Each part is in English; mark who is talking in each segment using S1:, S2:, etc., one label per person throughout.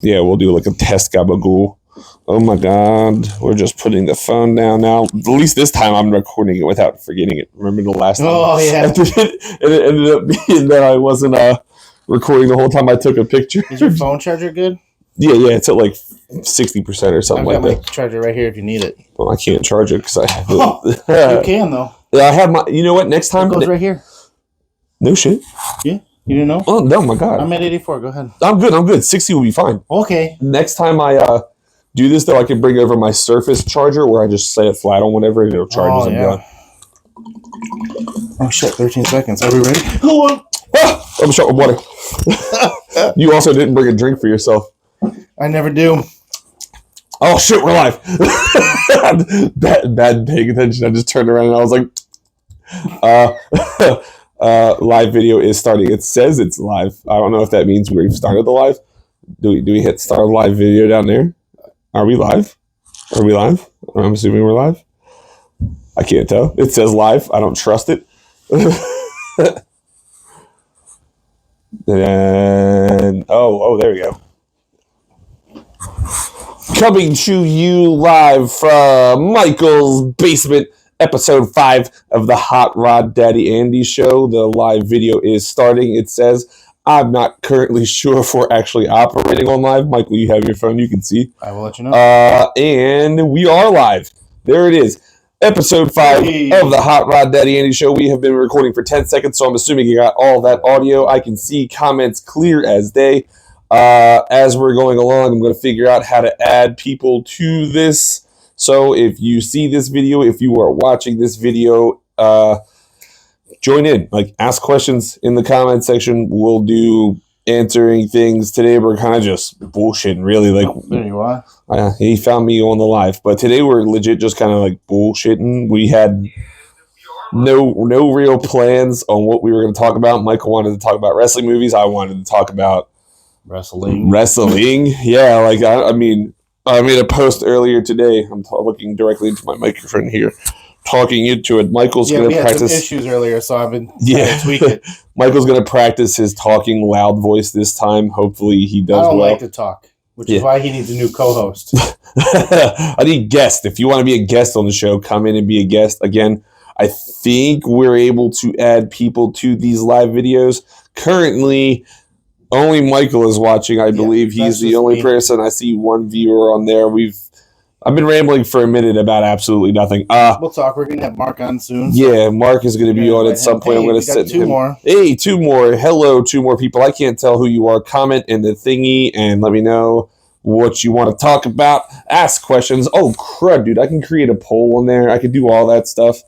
S1: Yeah, we'll do like a test gabagool. Oh my god, we're just putting the phone down now. At least this time I'm recording it without forgetting it. Remember the last time?
S2: Oh, yeah.
S1: And it ended up being that I wasn't recording the whole time I took a picture.
S2: Is your phone charger good?
S1: Yeah, it's at like 60% or something like that.
S2: I've got my charger right here if you need it.
S1: Well, I can't charge it because I have
S2: it. You can, though.
S1: I have my... You know what? Next time...
S2: It goes right here.
S1: No shit.
S2: Yeah. You didn't know?
S1: Oh, no, my God.
S2: I'm at 84. Go ahead.
S1: I'm good. 60 will be fine.
S2: Okay.
S1: Next time I do this, though, I can bring over my Surface charger where I just set it flat on whatever and it'll charge as I'm done.
S2: Oh, shit. 13 seconds. Are we ready? Hold on.
S1: I'm short of water. You also didn't bring a drink for yourself.
S2: I never do.
S1: Oh, shit. We're live. Bad paying attention. I just turned around and I was like... live video is starting. It says it's live. I don't know if that means we've started the live. Do we hit start live video down there? Are we live? I'm assuming we're live. I can't tell. It says live. I don't trust it. And there we go. Coming to you live from Michael's basement. Episode 5 of the Hot Rod Daddy Andy Show. The live video is starting. It says, I'm not currently sure if we're actually operating on live. Michael, you have your phone. You can see.
S2: I will let you know.
S1: And we are live. There it is. Episode 5 of the Hot Rod Daddy Andy Show. We have been recording for 10 seconds, so I'm assuming you got all that audio. I can see comments clear as day. As we're going along, I'm going to figure out how to add people to this. So if you see this video, if you are watching this video, join in. Like, ask questions in the comment section. We'll do answering things. Today we're kind of just bullshitting, really. Like,
S2: there you are.
S1: He found me on the live, but today we're legit just kind of like bullshitting. We had no real plans on what we were going to talk about. Michael wanted to talk about wrestling movies. I wanted to talk about
S2: wrestling.
S1: Yeah, like I mean. I made a post earlier today. I'm looking directly into my microphone here, talking into it. Michael's going to practice.
S2: We had some issues earlier, so I've been trying to tweak it.
S1: Michael's going to practice his talking loud voice this time. Hopefully, he does well.
S2: I don't like to talk, which is why he needs a new co-host.
S1: I need guests. If you want to be a guest on the show, come in and be a guest. Again, I think we're able to add people to these live videos. Currently, only Michael is watching. I believe he's the only person. I see one viewer on there. I've been rambling for a minute about absolutely nothing.
S2: We'll talk. We're gonna have Mark on soon.
S1: Yeah, Mark is going to be on at some point. I'm going to set
S2: two more.
S1: Hey, 2 more. Hello, 2 more people. I can't tell who you are. Comment in the thingy and let me know what you want to talk about. Ask questions. Oh, crud, dude. I can create a poll on there. I can do all that stuff.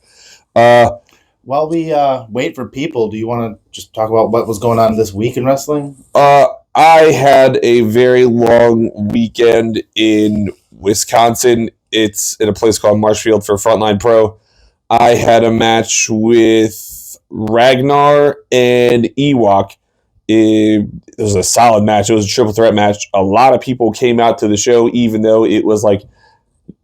S2: While we wait for people, do you want to just talk about what was going on this week in wrestling?
S1: I had a very long weekend in Wisconsin. It's in a place called Marshfield for Frontline Pro. I had a match with Ragnar and Ewok. It was a solid match. It was a triple threat match. A lot of people came out to the show, even though it was like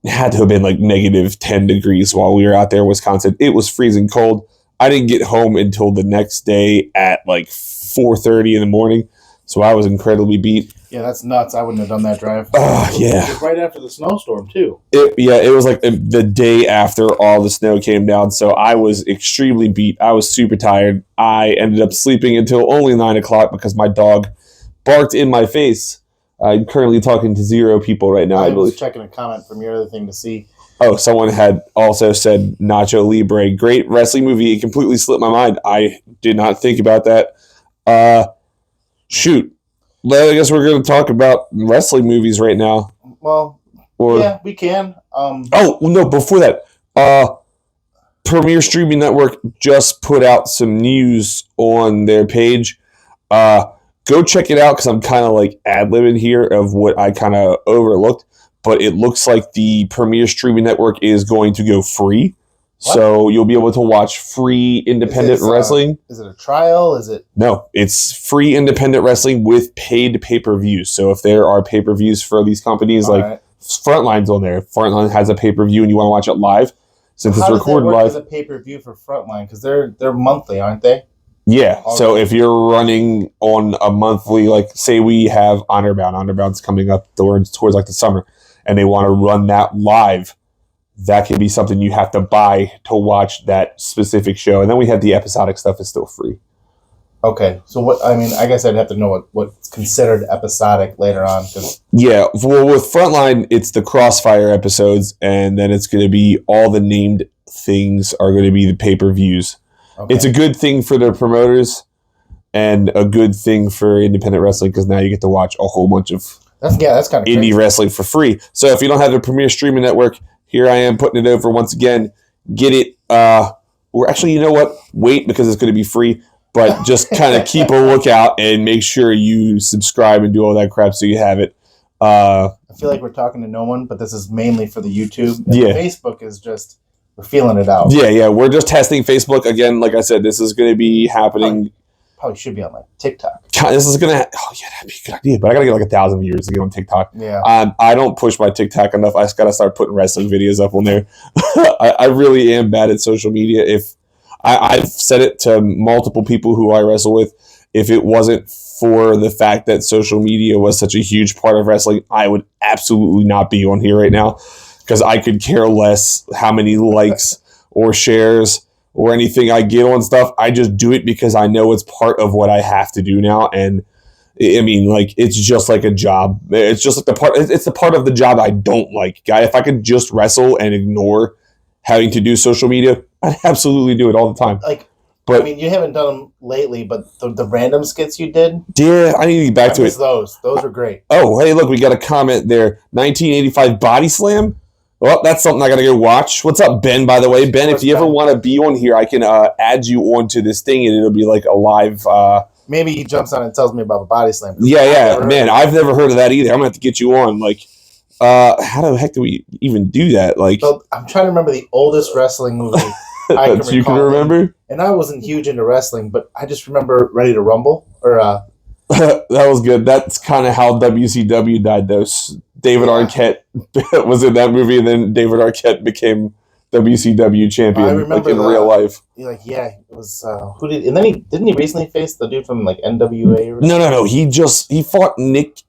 S1: had to have been like negative 10 degrees while we were out there in Wisconsin. It was freezing cold. I didn't get home until the next day at like 4:30 in the morning, so I was incredibly beat.
S2: Yeah, that's nuts. I wouldn't have done that drive.
S1: Yeah.
S2: It was right after the snowstorm, too.
S1: It was like the day after all the snow came down, so I was extremely beat. I was super tired. I ended up sleeping until only 9 o'clock because my dog barked in my face. I'm currently talking to 0 people right now.
S2: I was checking a comment from your other thing to see.
S1: Oh, someone had also said Nacho Libre. Great wrestling movie. It completely slipped my mind. I did not think about that. Shoot. I guess we're going to talk about wrestling movies right now.
S2: Well, yeah, we can.
S1: Oh, no, before that. Premier Streaming Network just put out some news on their page. Go check it out because I'm kind of like ad-libbing here of what I kind of overlooked. But it looks like the Premier Streaming Network is going to go free. What? So you'll be able to watch free independent wrestling.
S2: Is it a trial? Is it?
S1: No, it's free independent wrestling with paid pay-per-views. So if there are pay-per-views for these companies, Frontline's on there. Frontline has a pay-per-view and you want to watch it live, since it's recorded live.
S2: How does that work as a pay-per-view for Frontline? Because they're monthly, aren't they?
S1: Yeah. So if you're running on a monthly, like say we have Honorbound's coming up towards like the summer, and they want to run that live, that can be something you have to buy to watch that specific show. And then we have the episodic stuff is still free.
S2: Okay, so what? I mean, I guess I'd have to know what's considered episodic later on.
S1: Yeah, well, with Frontline, it's the Crossfire episodes, and then it's going to be all the named things are going to be the pay-per-views. Okay. It's a good thing for the promoters and a good thing for independent wrestling because now you get to watch a whole bunch of
S2: that's kind of
S1: indie crazy. Wrestling for free. So if you don't have the Premier Streaming Network, here I am putting it over once again. Get it. Or actually, you know what? Wait, because it's going to be free. But just kind of keep a lookout and make sure you subscribe and do all that crap so you have it.
S2: I feel like we're talking to no one, but this is mainly for the YouTube. And
S1: yeah.
S2: Facebook is just, we're feeling it out.
S1: Yeah. We're just testing Facebook. Again, like I said, this is going to be happening.
S2: Probably should be on like TikTok.
S1: This is going to, that'd be a good idea. But I got to get like 1,000 viewers to get on TikTok.
S2: Yeah.
S1: I don't push my TikTok enough. I just got to start putting wrestling videos up on there. I really am bad at social media. I've said it to multiple people who I wrestle with. If it wasn't for the fact that social media was such a huge part of wrestling, I would absolutely not be on here right now because I could care less how many likes or shares or anything I get on stuff. I just do it because I know it's part of what I have to do now. And I mean, like, it's just like a job. It's just like it's the part of the job I don't like. Guy, if I could just wrestle and ignore having to do social media, I'd absolutely do it all the time.
S2: But I mean, you haven't done them lately, but the random skits you did?
S1: Yeah, I need to get back to it.
S2: Those were great.
S1: Oh, hey, look, we got a comment there. 1985 Body Slam? Well, that's something I got to go watch. What's up, Ben, by the way? Ben, if you ever want to be on here, I can add you onto this thing, and it'll be like a live...
S2: Maybe he jumps on and tells me about the Body Slam.
S1: Yeah, man, I've never heard of that either. I'm going to have to get you on, like... how the heck do we even do that? Like,
S2: so I'm trying to remember the oldest wrestling movie I can recall.
S1: You can remember?
S2: And I wasn't huge into wrestling, but I just remember Ready to Rumble.
S1: That was good. That's kind of how WCW died, though. David Arquette was in that movie, and then David Arquette became WCW champion. I remember in real life.
S2: It was who did? And then didn't he recently face the dude from like NWA?
S1: No. He fought Nick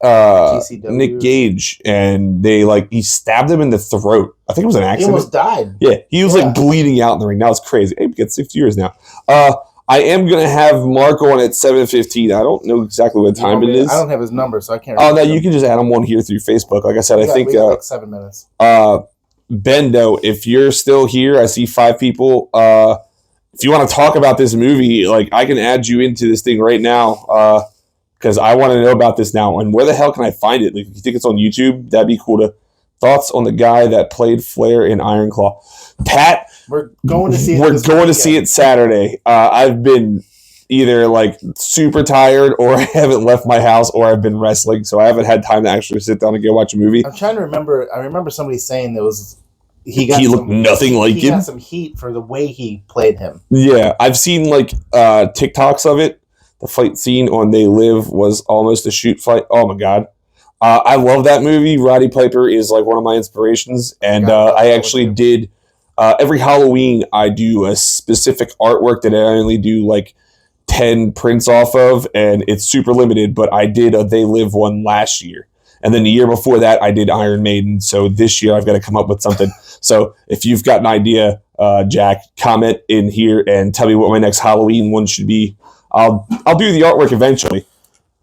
S1: Gage, and he stabbed him in the throat. I think it was an accident.
S2: He almost died.
S1: Yeah, he was like bleeding out in the ring. Now it's crazy. Hey, we get 6 years now. I am gonna have Mark on at 7:15. I don't know exactly what time it is.
S2: I don't have his number, so I can't.
S1: Oh no, you can just add him on here through Facebook. Like I said, I think
S2: we got like 7 minutes.
S1: Ben, though, if you're still here, I see 5 people. If you want to talk about this movie, like I can add you into this thing right now because I want to know about this now. And where the hell can I find it? Like, if you think it's on YouTube, that'd be cool. Thoughts on the guy that played Flair in Iron Claw, Pat?
S2: We're going to see it.
S1: We're going to see it Saturday. I've been either like super tired, or I haven't left my house, or I've been wrestling, so I haven't had time to actually sit down and go watch a movie.
S2: I'm trying to remember. I remember somebody saying he
S1: looked nothing like him.
S2: He got some heat for the way he played him.
S1: Yeah, I've seen like TikToks of it. The fight scene on They Live was almost a shoot fight. Oh my god. I love that movie. Roddy Piper is like one of my inspirations, and I actually did every Halloween I do a specific artwork that I only do like 10 prints off of, and it's super limited, but I did a They Live one last year, and then the year before that I did Iron Maiden. So this year I've got to come up with something. So if you've got an idea, Jack, comment in here and tell me what my next Halloween one should be. I'll do the artwork eventually.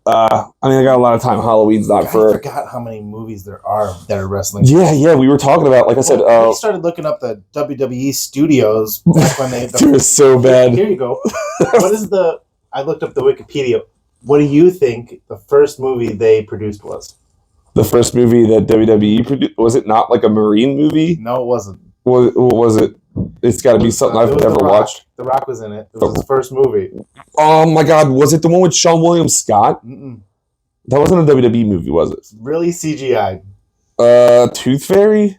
S1: I got a lot of time. Halloween's not for...
S2: I forgot how many movies there are that are wrestling.
S1: Yeah, we were talking about, like I said...
S2: we started looking up the WWE studios back when they...
S1: They were so bad.
S2: Here you go. I looked up the Wikipedia. What do you think the first movie they produced was?
S1: The first movie that WWE produced? Was it not like a Marine movie?
S2: No, it wasn't.
S1: What was it? It's got to be something I've never watched.
S2: The Rock was in it. It was his first movie.
S1: Oh my God! Was it the one with Sean William Scott?
S2: Mm-mm.
S1: That wasn't a WWE movie, was it?
S2: Really CGI.
S1: Tooth Fairy.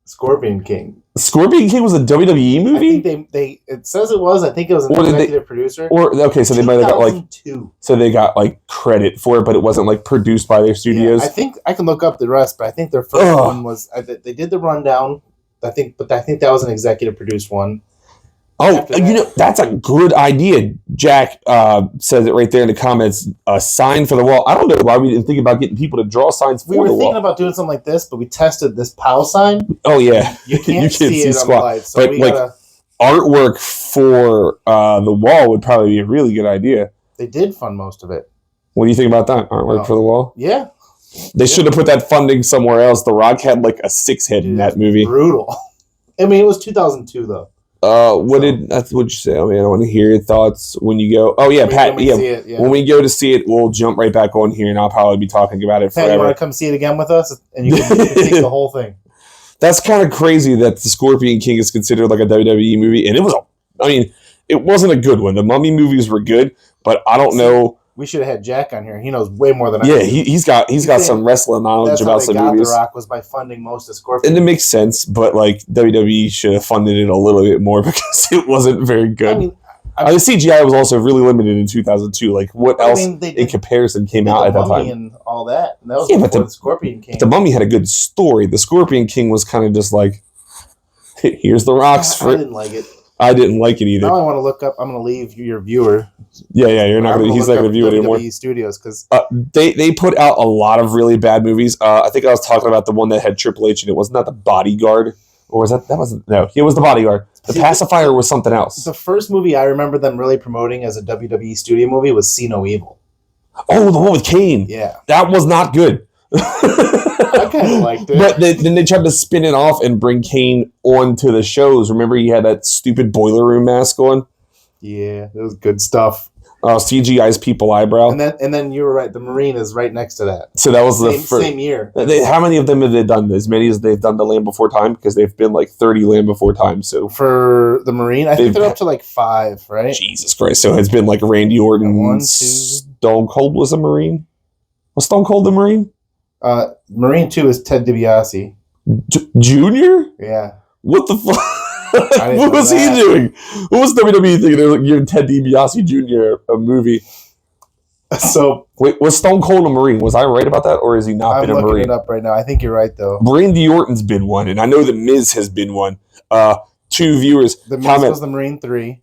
S2: Scorpion King.
S1: Scorpion King was a WWE movie.
S2: I think they it says it was. I think it was an executive producer.
S1: So they might have got like. So they got like credit for it, but it wasn't like produced by their studios.
S2: Yeah, I think I can look up the rest, but I think their first one was. They did the Rundown. I think that was an executive produced one.
S1: Oh, that's a good idea. Jack says it right there in the comments. A sign for the wall. I don't know why we didn't think about getting people to draw signs for the wall.
S2: We were thinking about doing something like this, but we tested this POW sign.
S1: Oh, yeah.
S2: You can't see it on the light, so
S1: but
S2: we gotta...
S1: artwork for the wall would probably be a really good idea.
S2: They did fund most of it.
S1: What do you think about that? Artwork for the wall?
S2: Yeah.
S1: They should have put that funding somewhere else. The Rock had like a 6 head in that movie.
S2: Brutal. I mean, it was 2002 though.
S1: What'd you say? I mean, I want to hear your thoughts when you go. Oh yeah, Pat. When we go to see it, we'll jump right back on here, and I'll probably be talking about it forever.
S2: Pat, you want to come see it again with us, and you can take the whole thing.
S1: That's kind of crazy that the Scorpion King is considered like a WWE movie, and it was. It wasn't a good one. The Mummy movies were good, but I don't know.
S2: We should have had Jack on here. He knows way more than I
S1: do. Yeah, he's got some wrestling knowledge about some movies.
S2: The Rock was by funding most of Scorpion.
S1: And it makes sense, but like WWE should have funded it a little bit more because it wasn't very good. I mean, CGI was also really limited in 2002. Like, what else in comparison came out at that time?
S2: And all that. And that was before the Scorpion King.
S1: But the Mummy had a good story. The Scorpion King was kind of just like, here's the rocks.
S2: I didn't like it.
S1: I didn't like it either.
S2: Now I want to look up. I'm going to leave your viewer.
S1: Yeah, you're not going to. He's not going to view it anymore.
S2: WWE Studios because
S1: they put out a lot of really bad movies. I think I was talking about the one that had Triple H, and it wasn't that The Bodyguard, or was that wasn't? No, it was The Bodyguard. The Pacifier was something else.
S2: The first movie I remember them really promoting as a WWE studio movie was See No Evil.
S1: Oh, the one with Kane.
S2: Yeah,
S1: that was not good.
S2: I kind of liked it.
S1: But then they tried to spin it off and bring Kane onto the shows. Remember he had that stupid Boiler Room mask on?
S2: Yeah, it was good stuff.
S1: CGI's people eyebrow.
S2: And then you were right. The Marine is right next to that.
S1: So that was the
S2: same year.
S1: How many of them have they done? As many as they've done the Land Before Time? Because they've been like 30 Land Before Time. So
S2: for the Marine, I think they're up to like 5, right?
S1: Jesus Christ. So it's been like Randy Orton. 1, 2. Stone Cold was a Marine? Was Stone Cold the Marine?
S2: Marine 2 is Ted DiBiase.
S1: Junior?
S2: Yeah.
S1: What the fuck? What was he doing? What was WWE thinking? They were like giving Ted DiBiase Jr. a movie.
S2: So
S1: wait, was Stone Cold a Marine? Was I right about that, or is he not been a Marine?
S2: I'm looking it up right now. I think you're right though.
S1: Randy Orton's been one, and I know the Miz has been one. 2 viewers.
S2: The Miz was the Marine 3.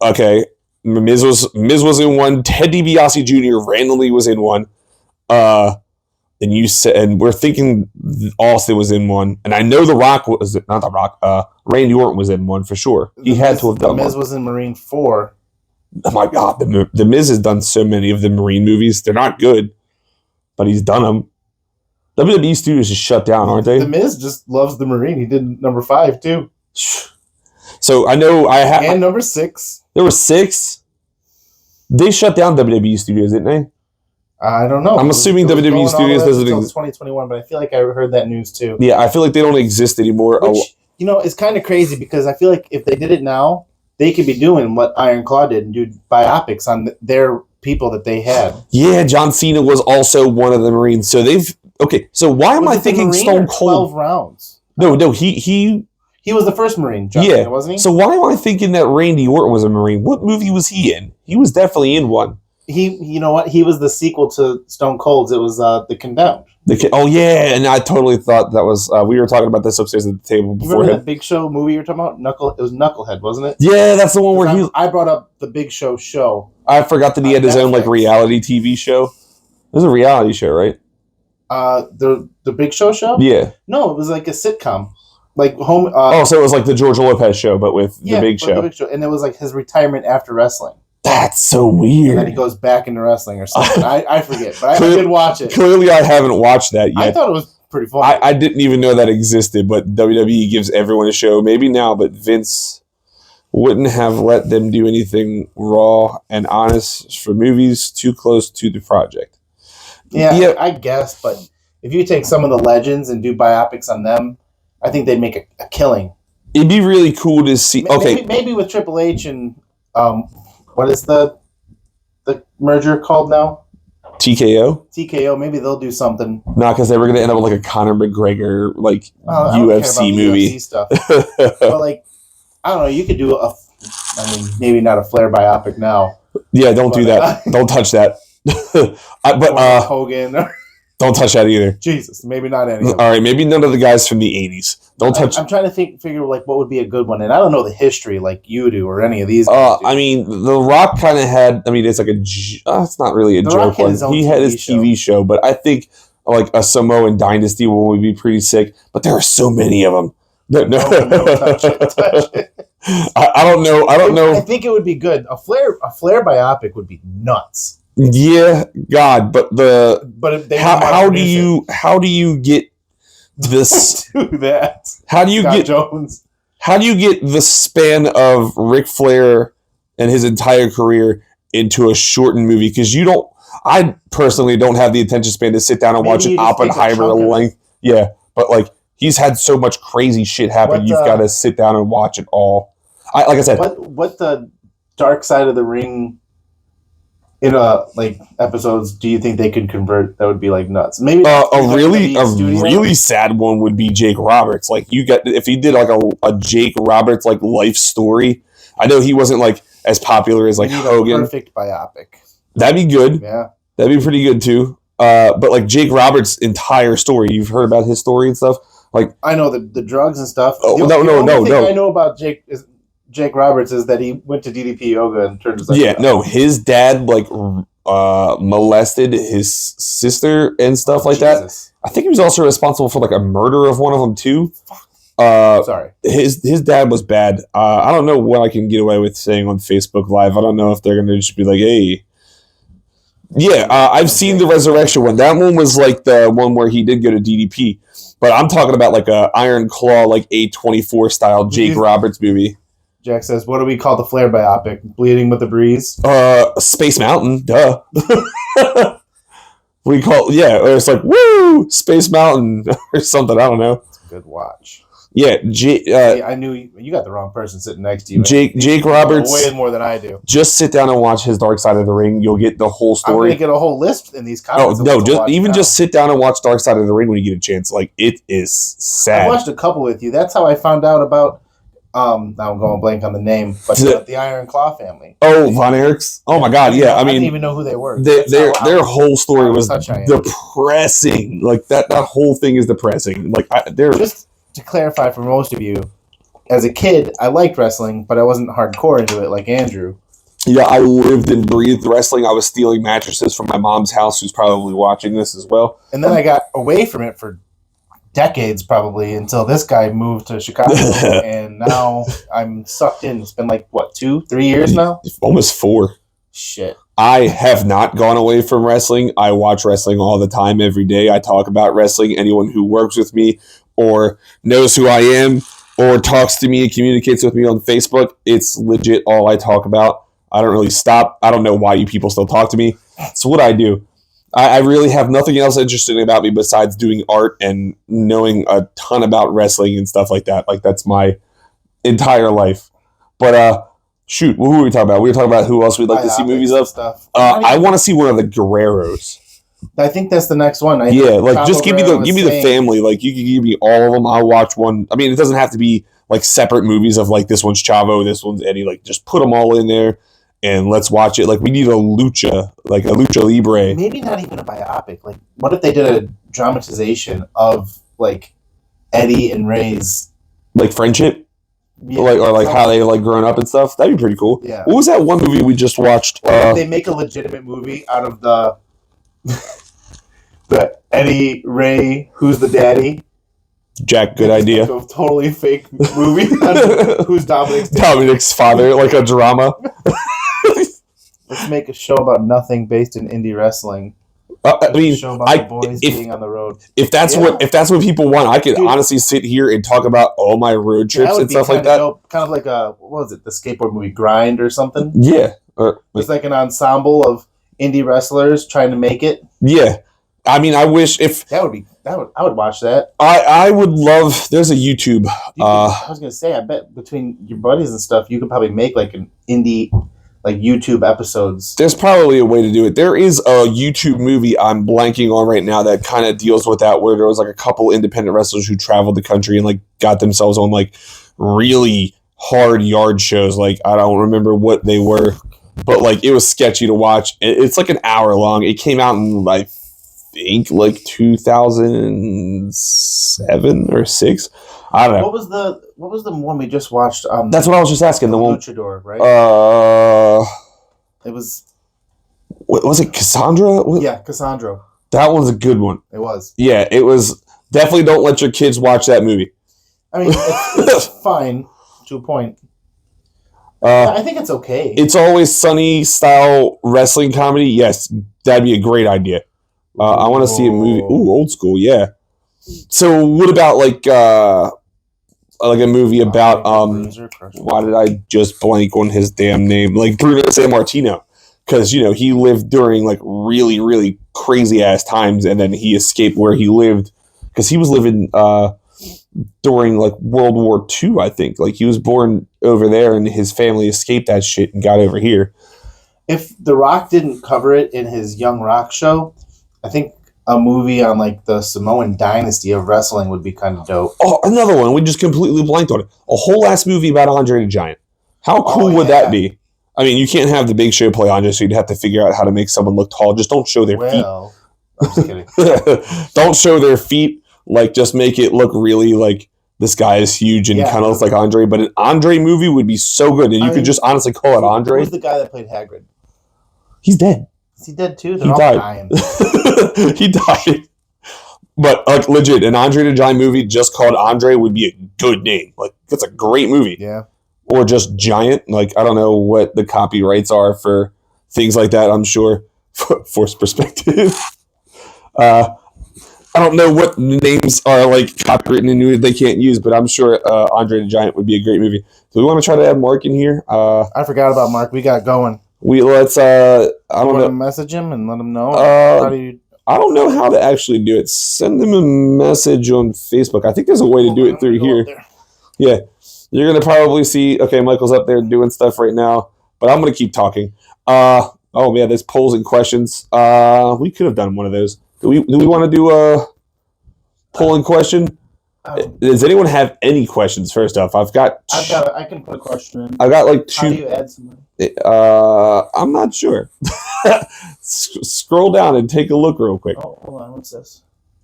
S1: Okay, Miz was in one. Ted DiBiase Jr. randomly was in one. And you said, and we're thinking Austin was in one, and I know The Rock was not The Rock. Randy Orton was in one for sure. He had to have done.
S2: The Miz was in Marine 4.
S1: Oh my God, the Miz has done so many of the Marine movies. They're not good, but he's done them. WWE Studios is shut down, aren't they?
S2: The Miz just loves the Marine. He did number 5 too.
S1: So I know
S2: and number 6.
S1: There were 6. They shut down WWE Studios, didn't they?
S2: I don't know.
S1: I'm assuming WWE Studios doesn't exist.
S2: 2021, but I feel like I heard that news too.
S1: Yeah, I feel like they don't exist anymore.
S2: Which, it's kind of crazy because I feel like if they did it now, they could be doing what Iron Claw did and do biopics on their people that they had.
S1: Yeah, John Cena was also one of the Marines. So so why am I thinking Stone Cold?
S2: 12 rounds.
S1: No, he
S2: was the first Marine, John Cena, wasn't he?
S1: So why am I thinking that Randy Orton was a Marine? What movie was he in? He was definitely in one.
S2: You know what? He was the sequel to Stone Cold's. It was The Condemned.
S1: Oh yeah, and I totally thought that was. We were talking about this upstairs at the table before.
S2: Remember that Big Show movie you were talking about? It was Knucklehead, wasn't it?
S1: Yeah, that's the one where
S2: I brought up the Big Show show.
S1: I forgot that he had his own like reality TV show. It was a reality show, right?
S2: The Big Show show?
S1: Yeah.
S2: No, it was like a sitcom, like home.
S1: So it was like the George Lopez show, but with the Big Show.
S2: The Big Show, and it was like his retirement after wrestling.
S1: That's so weird.
S2: And then he goes back into wrestling or something. I forget, but I did watch it.
S1: Clearly, I haven't watched that yet.
S2: I thought it was pretty fun.
S1: I didn't even know that existed, but WWE gives everyone a show. Maybe now, but Vince wouldn't have let them do anything raw and honest for movies too close to the project.
S2: Yeah, I guess, but if you take some of the legends and do biopics on them, I think they'd make a killing.
S1: It'd be really cool to see.
S2: Maybe with Triple H and what is the merger called now?
S1: TKO.
S2: TKO. Maybe they'll do something.
S1: No, because they were going to end up with like a Conor McGregor UFC movie.
S2: UFC stuff. But like, I don't know. You could do maybe not a Flair biopic now.
S1: Yeah, don't do that. Don't touch that.
S2: Hogan.
S1: Don't touch that either.
S2: Jesus, maybe not any of them.
S1: All right, maybe none of the guys from the 80s. Don't touch.
S2: I'm trying to figure like what would be a good one, and I don't know the history like you do or any of these guys do.
S1: I mean, The Rock kind of had. I mean, it's like it's not really a
S2: The
S1: joke
S2: Rock had
S1: one.
S2: his own
S1: He had his
S2: TV
S1: TV show, but I think like a Samoan Dynasty one would be pretty sick. But there are so many of them. No,
S2: touch it.
S1: I don't know. I don't know.
S2: I think it would be good. A Flair biopic would be nuts.
S1: Yeah, God, but how do you get this?
S2: Do that.
S1: How do you
S2: Scott
S1: get
S2: Jones?
S1: How do you get the span of Ric Flair and his entire career into a shortened movie? Because I personally don't have the attention span to sit down and watch an Oppenheimer length. Yeah, but like he's had so much crazy shit happen, you've got to sit down and watch it all. Like I said,
S2: what the Dark Side of the Ring like episodes do you think they could convert that would be like nuts? Maybe
S1: a really sad one would be Jake Roberts. Like if he did like a Jake Roberts like life story. I know he wasn't like as popular as like Hogan.
S2: A perfect biopic.
S1: That'd be good.
S2: Yeah,
S1: that'd be pretty good too. But like Jake Roberts' entire story, you've heard about his story and stuff. Like
S2: I know the drugs and stuff.
S1: Oh,
S2: the
S1: no.
S2: thing I know about Jake Roberts is that he went to DDP yoga and turned his life around.
S1: No, his dad like molested his sister and stuff like
S2: Jesus.
S1: that. I think he was also responsible for like a murder of one of them too.
S2: Sorry,
S1: his dad was bad. I don't know what I can get away with saying on Facebook Live. I don't know if they're gonna just be like, hey. Yeah, I've seen the Resurrection one. That one was like the one where he did go to DDP, but I'm talking about like a Iron Claw, like A24 style Jake Roberts movie.
S2: Jack says, "What do we call the Flair biopic? Bleeding with the Breeze?"
S1: Space Mountain, duh. Or it's like woo, Space Mountain or something. I don't know.
S2: It's a good watch.
S1: Yeah,
S2: I knew you got the wrong person sitting next to you.
S1: Jake Roberts,
S2: way more than I do.
S1: Just sit down and watch his Dark Side of the Ring. You'll get the whole story. I'm
S2: gonna get a whole list in these comments.
S1: Oh no, just sit down and watch Dark Side of the Ring when you get a chance. Like it is sad.
S2: I watched a couple with you. That's how I found out about. Now I'm going blank on the name, but the Iron Claw family.
S1: Oh, Von Erichs. Oh my God, yeah. I mean,
S2: I didn't even know who they were.
S1: Their whole story was depressing. Like that whole thing is depressing. Like they're
S2: just to clarify for most of you. As a kid, I liked wrestling, but I wasn't hardcore into it like Andrew.
S1: Yeah, I lived and breathed wrestling. I was stealing mattresses from my mom's house, who's probably watching this as well.
S2: And then I got away from it for decades probably until this guy moved to Chicago and now I'm sucked in. It's been like 2-3 years now?
S1: Almost 4.
S2: Shit.
S1: I have not gone away from wrestling. I watch wrestling all the time, every day. I talk about wrestling. Anyone who works with me or knows who I am or talks to me and communicates with me on Facebook, it's legit all I talk about. I don't really stop. I don't know why you people still talk to me. It's what I do. I really have nothing else interesting about me besides doing art and knowing a ton about wrestling and stuff like that. Like, that's my entire life. But, shoot, who were we talking about? We were talking about who else we'd like to see movies of.
S2: Stuff.
S1: I want to see one of the Guerreros.
S2: I think that's the next one.
S1: Just give me the family. Like, you can give me all of them. I'll watch one. I mean, it doesn't have to be, like, separate movies of, like, this one's Chavo, this one's Eddie. Like, just put them all in there. And let's watch it. Like, we need a lucha libre.
S2: Maybe not even a biopic. Like, what if they did a dramatization of, like, Eddie and Ray's...
S1: Like, friendship? Yeah, or how they, like, grown up and stuff? That'd be pretty cool.
S2: Yeah.
S1: What was that one movie we just watched?
S2: They make a legitimate movie out of the Eddie, Ray, Who's the Daddy?
S1: Jack, good idea.
S2: Like a totally fake movie. Who's Dominic's dad?
S1: Dominic's father, like a drama.
S2: Let's make a show about nothing based in indie wrestling.
S1: I mean,
S2: a show about the boys being on the road.
S1: If that's what people want, I could honestly sit here and talk about all my road trips and stuff like that. Dope.
S2: Kind of like what was it, the skateboard movie Grind or something?
S1: Yeah,
S2: it's like an ensemble of indie wrestlers trying to make it.
S1: Yeah, I mean, I wish
S2: I would watch that.
S1: I would love. There's a YouTube.
S2: I was gonna say, I bet between your buddies and stuff, you could probably make like an indie. Like YouTube episodes.
S1: There's probably a way to do it. There is a YouTube movie I'm blanking on right now that kind of deals with that, where there was like a couple independent wrestlers who traveled the country and like got themselves on like really hard yard shows. Like, I don't remember what they were, but like it was sketchy to watch. It's like an hour long. It came out in like think like 2007 or 6. I don't know.
S2: What was the one we just watched?
S1: That's what I was just asking. The one,
S2: Luchador, right? It was.
S1: Was it Cassandra?
S2: Yeah, Cassandra.
S1: That one's a good one.
S2: It was.
S1: Yeah, it was. Definitely don't let your kids watch that movie.
S2: I mean, it's fine to a point. I think it's okay.
S1: It's Always Sunny style wrestling comedy. Yes, that'd be a great idea. I want to see a movie. Ooh, old school. Yeah. So what about like a movie about why did I just blank on his damn name? Like Bruno Sammartino, because he lived during like really really crazy ass times, and then he escaped where he lived because he was living during like World War II, I think. Like he was born over there, and his family escaped that shit and got over here.
S2: If The Rock didn't cover it in his Young Rock show, I think a movie on like the Samoan dynasty of wrestling would be kind of dope.
S1: Oh, another one. We just completely blanked on it. A whole ass movie about Andre the Giant. How cool would that be? I mean, you can't have the Big Show play Andre, so you'd have to figure out how to make someone look tall. Just don't show their feet.
S2: I'm just kidding.
S1: Don't show their feet. Like, just make it look really like this guy is huge and kind of looks like Andre. But an Andre movie would be so good, and you could just honestly call it Andre.
S2: Who's the guy that played Hagrid?
S1: He's dead.
S2: Is he dead too? They're all dying.
S1: He died. But like legit, an Andre the Giant movie just called Andre would be a good name. Like that's a great movie.
S2: Yeah.
S1: Or just Giant. Like I don't know what the copyrights are for things like that. I'm sure Force Perspective. I don't know what names are like copywritten and they can't use, but I'm sure Andre the Giant would be a great movie. Do we want to try to add Mark in here?
S2: I forgot about Mark. We got going.
S1: Let's I don't know.
S2: Message him and let him know.
S1: I don't know how to actually do it. Send him a message on Facebook. I think there's a way to do it through here. Yeah. You're going to probably see, okay, Michael's up there doing stuff right now, but I'm going to keep talking. Oh, yeah, there's polls and questions. We could have done one of those. Do we want to do a poll and question? Does anyone have any questions? First off, I
S2: can put a question in.
S1: I got like 2.
S2: How do you add somebody?
S1: I'm not sure. Scroll down and take a look real quick.
S2: Oh, hold on. What's this?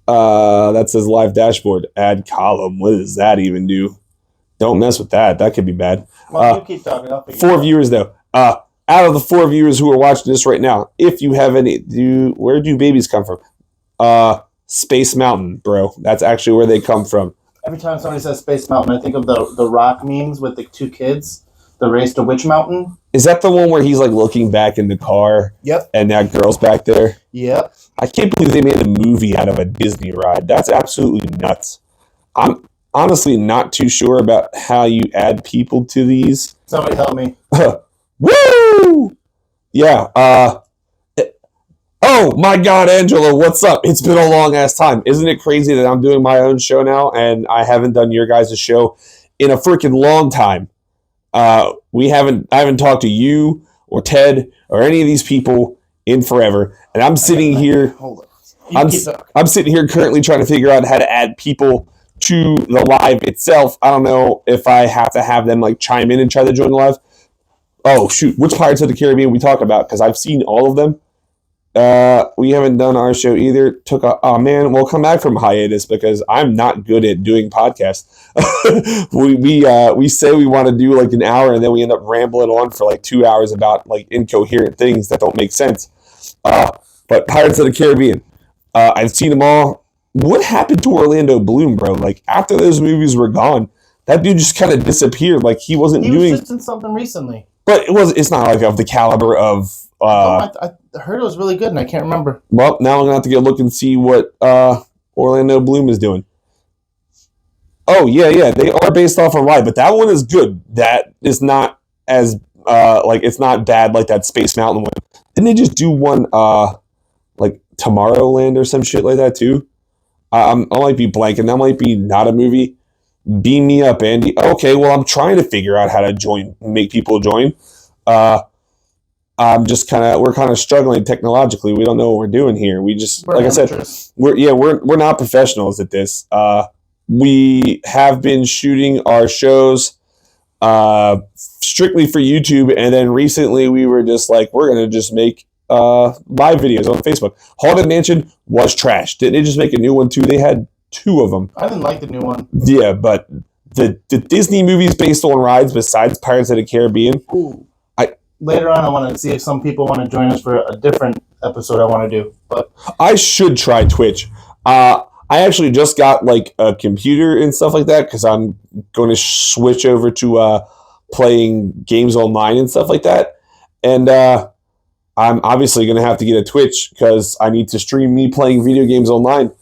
S1: That says live dashboard. Add column. What does that even do? Don't mess with that. That could be bad.
S2: Well, you keep talking.
S1: 4 viewers though. Out of the 4 viewers who are watching this right now, if you have any, where do babies come from? Space Mountain, bro. That's actually where they come from.
S2: Every time somebody says Space Mountain, I think of the Rock memes with the 2 kids. The race to Witch Mountain.
S1: Is that the one where he's like looking back in the car?
S2: Yep.
S1: And that girl's back there?
S2: Yep.
S1: I can't believe they made a movie out of a Disney ride. That's absolutely nuts. I'm honestly not too sure about how you add people to these.
S2: Somebody help me.
S1: Woo! Yeah. Oh my God, Angela, what's up? It's been a long ass time. Isn't it crazy that I'm doing my own show now and I haven't done your guys' show in a freaking long time? I haven't talked to you or Ted or any of these people in forever, and I'm sitting here.
S2: Hold on.
S1: I'm sitting here currently trying to figure out how to add people to the live itself. I don't know if I have to have them like chime in and try to join the live. Oh shoot, which Pirates of the Caribbean we talk about? Because I've seen all of them. We haven't done our show either. We'll come back from hiatus because I'm not good at doing podcasts. we say we want to do like an hour and then we end up rambling on for like 2 hours about like incoherent things that don't make sense. But Pirates of the Caribbean, I've seen them all. What happened to Orlando Bloom, bro? Like after those movies were gone, that dude just kind of disappeared. Like he was
S2: just in something recently.
S1: But it's not like of the caliber of.
S2: I heard it was really good, and I can't remember.
S1: Well, now I'm gonna have to go look and see what Orlando Bloom is doing. Oh yeah, they are based off a ride, but that one is good. That is not as it's not bad like that Space Mountain one. Didn't they just do one like Tomorrowland or some shit like that too? I might be blanking. That might be not a movie. Beam me up, Andy. Okay, well I'm trying to figure out how to make people join. We're kind of struggling technologically. We don't know what we're doing here. We just, like I said, we're not professionals at this. We have been shooting our shows strictly for YouTube, and then recently we were just like, we're gonna just make live videos on Facebook. Haunted Mansion was trash. Didn't they just make a new one too? They had 2 of them.
S2: I didn't like the new one.
S1: Yeah, but the Disney movies based on rides besides Pirates of the Caribbean.
S2: Ooh. Later on, I want to see if some people want to join us for a different episode I want to do. But
S1: I should try Twitch. I actually just got like a computer and stuff like that because I'm going to switch over to playing games online and stuff like that. And I'm obviously going to have to get a Twitch because I need to stream me playing video games online.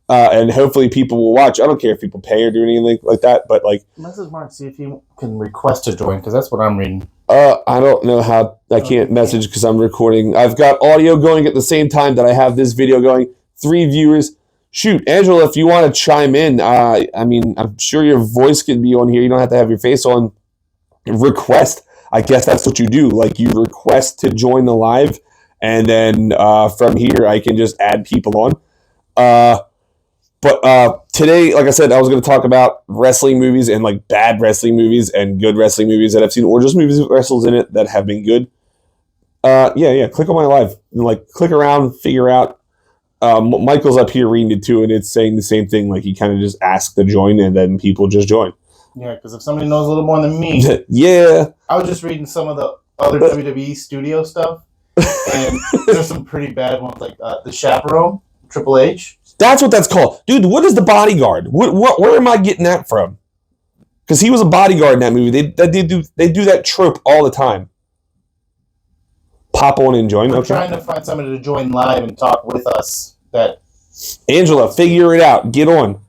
S1: And hopefully people will watch. I don't care if people pay or do anything like that, but like...
S2: Message Mark, see if he can request to join, because that's what I'm reading.
S1: I don't know how... I can't message because I'm recording. I've got audio going at the same time that I have this video going. 3 viewers. Shoot, Angela, if you want to chime in, I mean, I'm sure your voice can be on here. You don't have to have your face on. Request. I guess that's what you do. Like, you request to join the live, and then from here, I can just add people on. But today, like I said, I was going to talk about wrestling movies and like bad wrestling movies and good wrestling movies that I've seen, or just movies with wrestlers in it that have been good. Yeah. Click on my live and like click around, figure out. Michael's up here reading it too, and it's saying the same thing. Like he kind of just asked to join, and then people just join.
S2: Yeah, because if somebody knows a little more than me,
S1: yeah.
S2: I was just reading some of the other WWE studio stuff, and there's some pretty bad ones like the Chaperone, Triple H.
S1: That's what that's called. Dude, what is the bodyguard? Where am I getting that from? Because he was a bodyguard in that movie. They do that trope all the time. Pop on and join.
S2: I'm trying to find somebody to join live and talk with us.
S1: Angela, figure it out. Get on.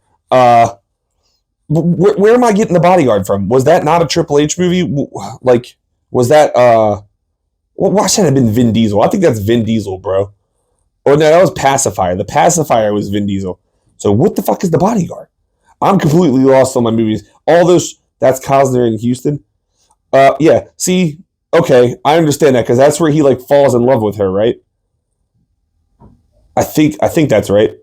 S1: Where am I getting the bodyguard from? Was that not a Triple H movie? Like, was that... why should it have been Vin Diesel? I think that's Vin Diesel, bro. Or no, that was Pacifier. The Pacifier was Vin Diesel. So what the fuck is the bodyguard? I'm completely lost on my movies. All those, that's Costner in Houston. Yeah, see, okay, I understand that because that's where he like falls in love with her, right? I think that's right.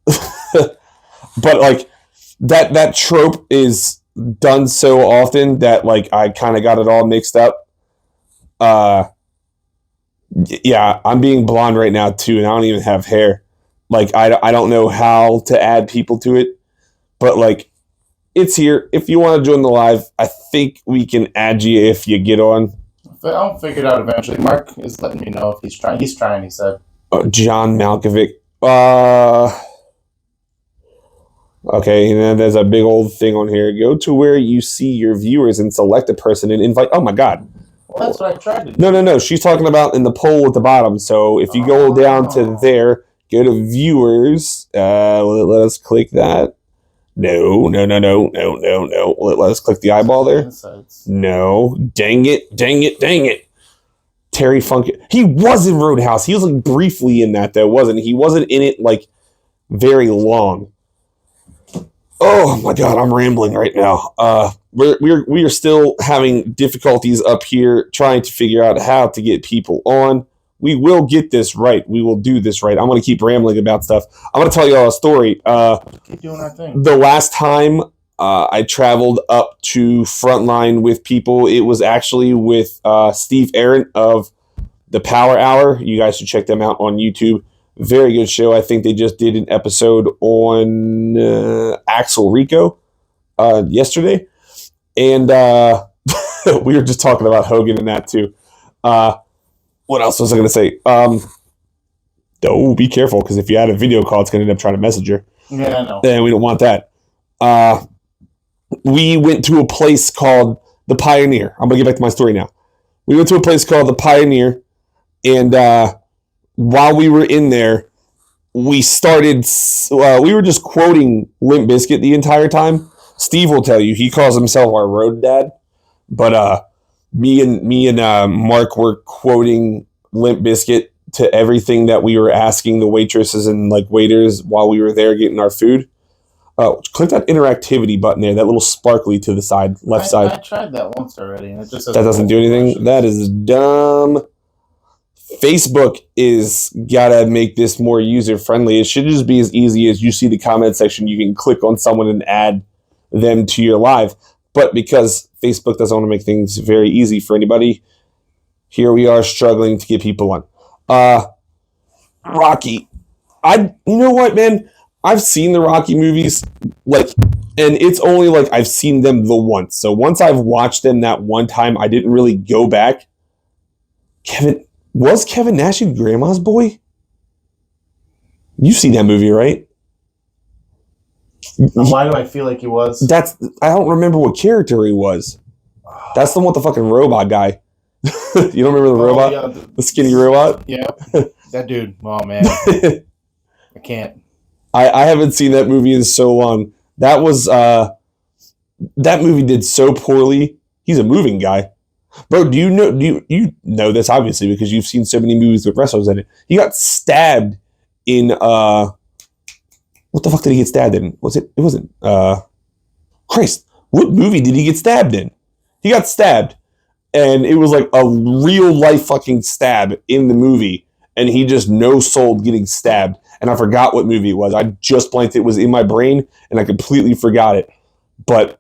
S1: But like that trope is done so often that like I kind of got it all mixed up. Yeah, I'm being blonde right now too, and I don't even have hair. Like, I don't know how to add people to it, but like, it's here. If you want to join the live, I think we can add you if you get on.
S2: I'll figure it out eventually. Mark is letting me know if he's trying. He's trying, he said.
S1: John Malkovich. Okay, and then there's a big old thing on here. Go to where you see your viewers and select a person and invite. Oh my God.
S2: Well, that's what I tried to do.
S1: No. She's talking about in the poll at the bottom. So if you go down to there, go to viewers. Let us click that. No. Let us click the eyeball there. No. Dang it. Terry Funk. He was in Roadhouse. He was like briefly in that though, wasn't he? He wasn't in it like very long. Oh my God, I'm rambling right now. We are still having difficulties up here trying to figure out how to get people on. We will get this right. We will do this right. I'm going to keep rambling about stuff. I'm going to tell you all a story.
S2: Keep doing our thing.
S1: The last time I traveled up to Frontline with people, it was actually with Steve Aaron of the Power Hour. You guys should check them out on YouTube. Very good show. I think they just did an episode on Axel Rico yesterday. And we were just talking about Hogan and that too. What else was I going to say? Oh, be careful, because if you add a video call, it's going to end up trying to message her.
S2: Yeah, I know.
S1: And we don't want that. We went to a place called The Pioneer. I'm going to get back to my story now. We went to a place called The Pioneer, and while we were in there, we started, we were just quoting Limp Bizkit the entire time. Steve will tell you, he calls himself our road dad. But me and Mark were quoting Limp Bizkit to everything that we were asking the waitresses and like waiters while we were there getting our food. Click that interactivity button there, that little sparkly to the side, left side.
S2: I tried that once already, and it just says
S1: that doesn't do anything. That is dumb. Facebook is gotta make this more user friendly. It should just be as easy as you see the comment section. You can click on someone and add them to your live. But because Facebook doesn't want to make things very easy for anybody, here we are struggling to get people on. Rocky. You know what, man? I've seen the Rocky movies, like, and it's only like I've seen them the once. So once I've watched them that one time, I didn't really go back. Was Kevin Nash in Grandma's Boy? You've seen that movie, right?
S2: Why do I feel like he was?
S1: I don't remember what character he was. That's the one with the fucking robot guy. You don't remember the robot? Yeah, the skinny robot?
S2: Yeah. That dude. Oh, man. I can't.
S1: I haven't seen that movie in so long. That movie did so poorly. He's a moving guy. Bro, do you know this obviously because you've seen so many movies with wrestlers in it. He got stabbed in what the fuck did he get stabbed in? It wasn't Christ. What movie did he get stabbed in? He got stabbed and it was like a real life fucking stab in the movie and he just no-sold getting stabbed. And I forgot what movie it was. I just blanked. It was in my brain, and I completely forgot it. But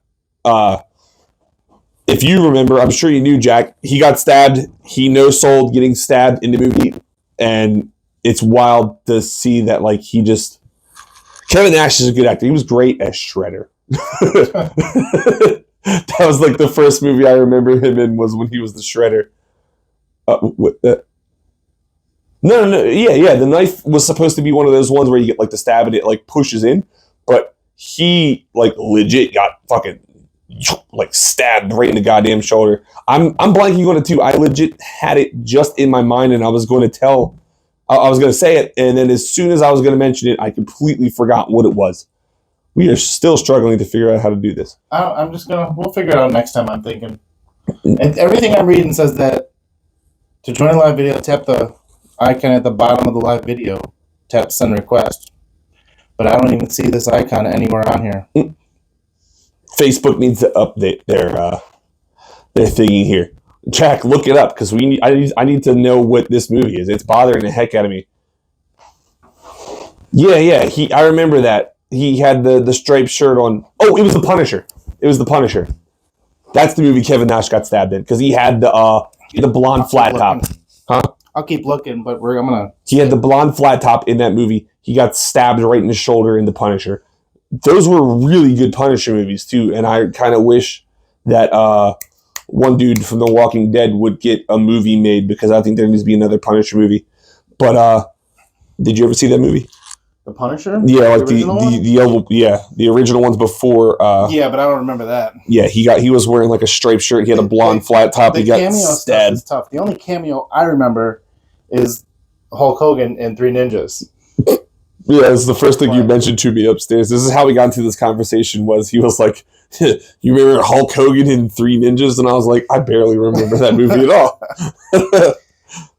S1: if you remember, I'm sure you knew, Jack, he got stabbed. He no-sold getting stabbed in the movie. And it's wild to see that, like, Kevin Nash is a good actor. He was great as Shredder. That was, like, the first movie I remember him in was when he was the Shredder. No. Yeah. The knife was supposed to be one of those ones where you get like the stab and it like pushes in, but he like legit got fucking like stabbed right in the goddamn shoulder. I'm blanking on it too. I legit had it just in my mind and I was going to say it, and then as soon as I was going to mention it, I completely forgot what it was. We are still struggling to figure out how to do this.
S2: We'll figure it out next time, I'm thinking. And everything I'm reading says that to join a live video, tap the icon at the bottom of the live video, tap send request. But I don't even see this icon anywhere on here.
S1: Facebook needs to update their thingy here. Jack, look it up because I need to know what this movie is. It's bothering the heck out of me. Yeah. I remember that. He had the striped shirt on. Oh, it was the Punisher. That's the movie Kevin Nash got stabbed in because he had the blonde flat top. Huh?
S2: I'll keep looking, but
S1: He had the blonde flat top in that movie. He got stabbed right in the shoulder in The Punisher. Those were really good Punisher movies, too. And I kind of wish that one dude from The Walking Dead would get a movie made because I think there needs to be another Punisher movie. But did you ever see that movie?
S2: The Punisher?
S1: Yeah, like the original ones before.
S2: Yeah, but I don't remember that.
S1: Yeah, he was wearing like a striped shirt. He had a blonde flat top. He got
S2: cameo
S1: stabbed.
S2: Stuff is tough. The only cameo I remember is Hulk Hogan in Three Ninjas.
S1: Yeah, it's the first thing you mentioned to me upstairs. This is how we got into this conversation. Was he was like, "You remember Hulk Hogan in Three Ninjas?" And I was like, "I barely remember that movie at all."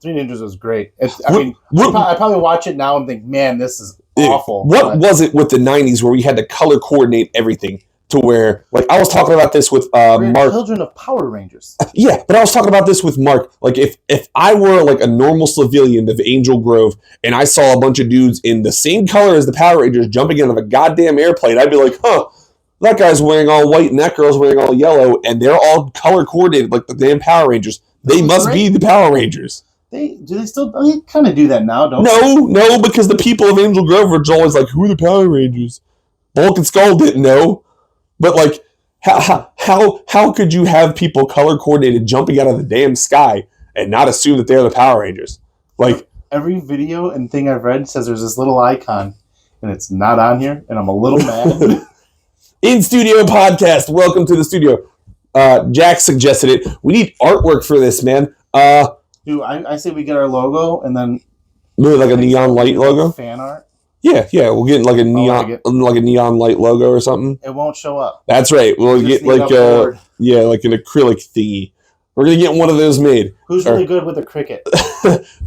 S2: Three Ninjas was great. I probably watch it now and think, "Man, this is awful."
S1: What was it with the 90s where we had to color coordinate everything to where, like, I was talking about this with Mark.
S2: Children of Power Rangers.
S1: Yeah, but I was talking about this with Mark. Like, if I were like a normal civilian of Angel Grove and I saw a bunch of dudes in the same color as the Power Rangers jumping out of a goddamn airplane, I'd be like, huh, that guy's wearing all white and that girl's wearing all yellow, and they're all color coordinated like the damn Power Rangers. They must be the Power Rangers.
S2: They kind of do that now, don't they?
S1: No, because the people of Angel Grove are always like, who are the Power Rangers? Bulk and Skull didn't know. But, like, how could you have people color-coordinated jumping out of the damn sky and not assume that they're the Power Rangers? Like,
S2: every video and thing I've read says there's this little icon, and it's not on here, and I'm a little mad.
S1: In-studio podcast. Welcome to the studio. Jack suggested it. We need artwork for this, man.
S2: Dude, I say we get our logo, and then...
S1: Maybe like a neon light logo?
S2: Fan art?
S1: Yeah, we'll get like a neon light logo or something.
S2: It won't show up.
S1: That's right. We'll get like an acrylic thingy. We're gonna get one of those made.
S2: Who's really good with a Cricut?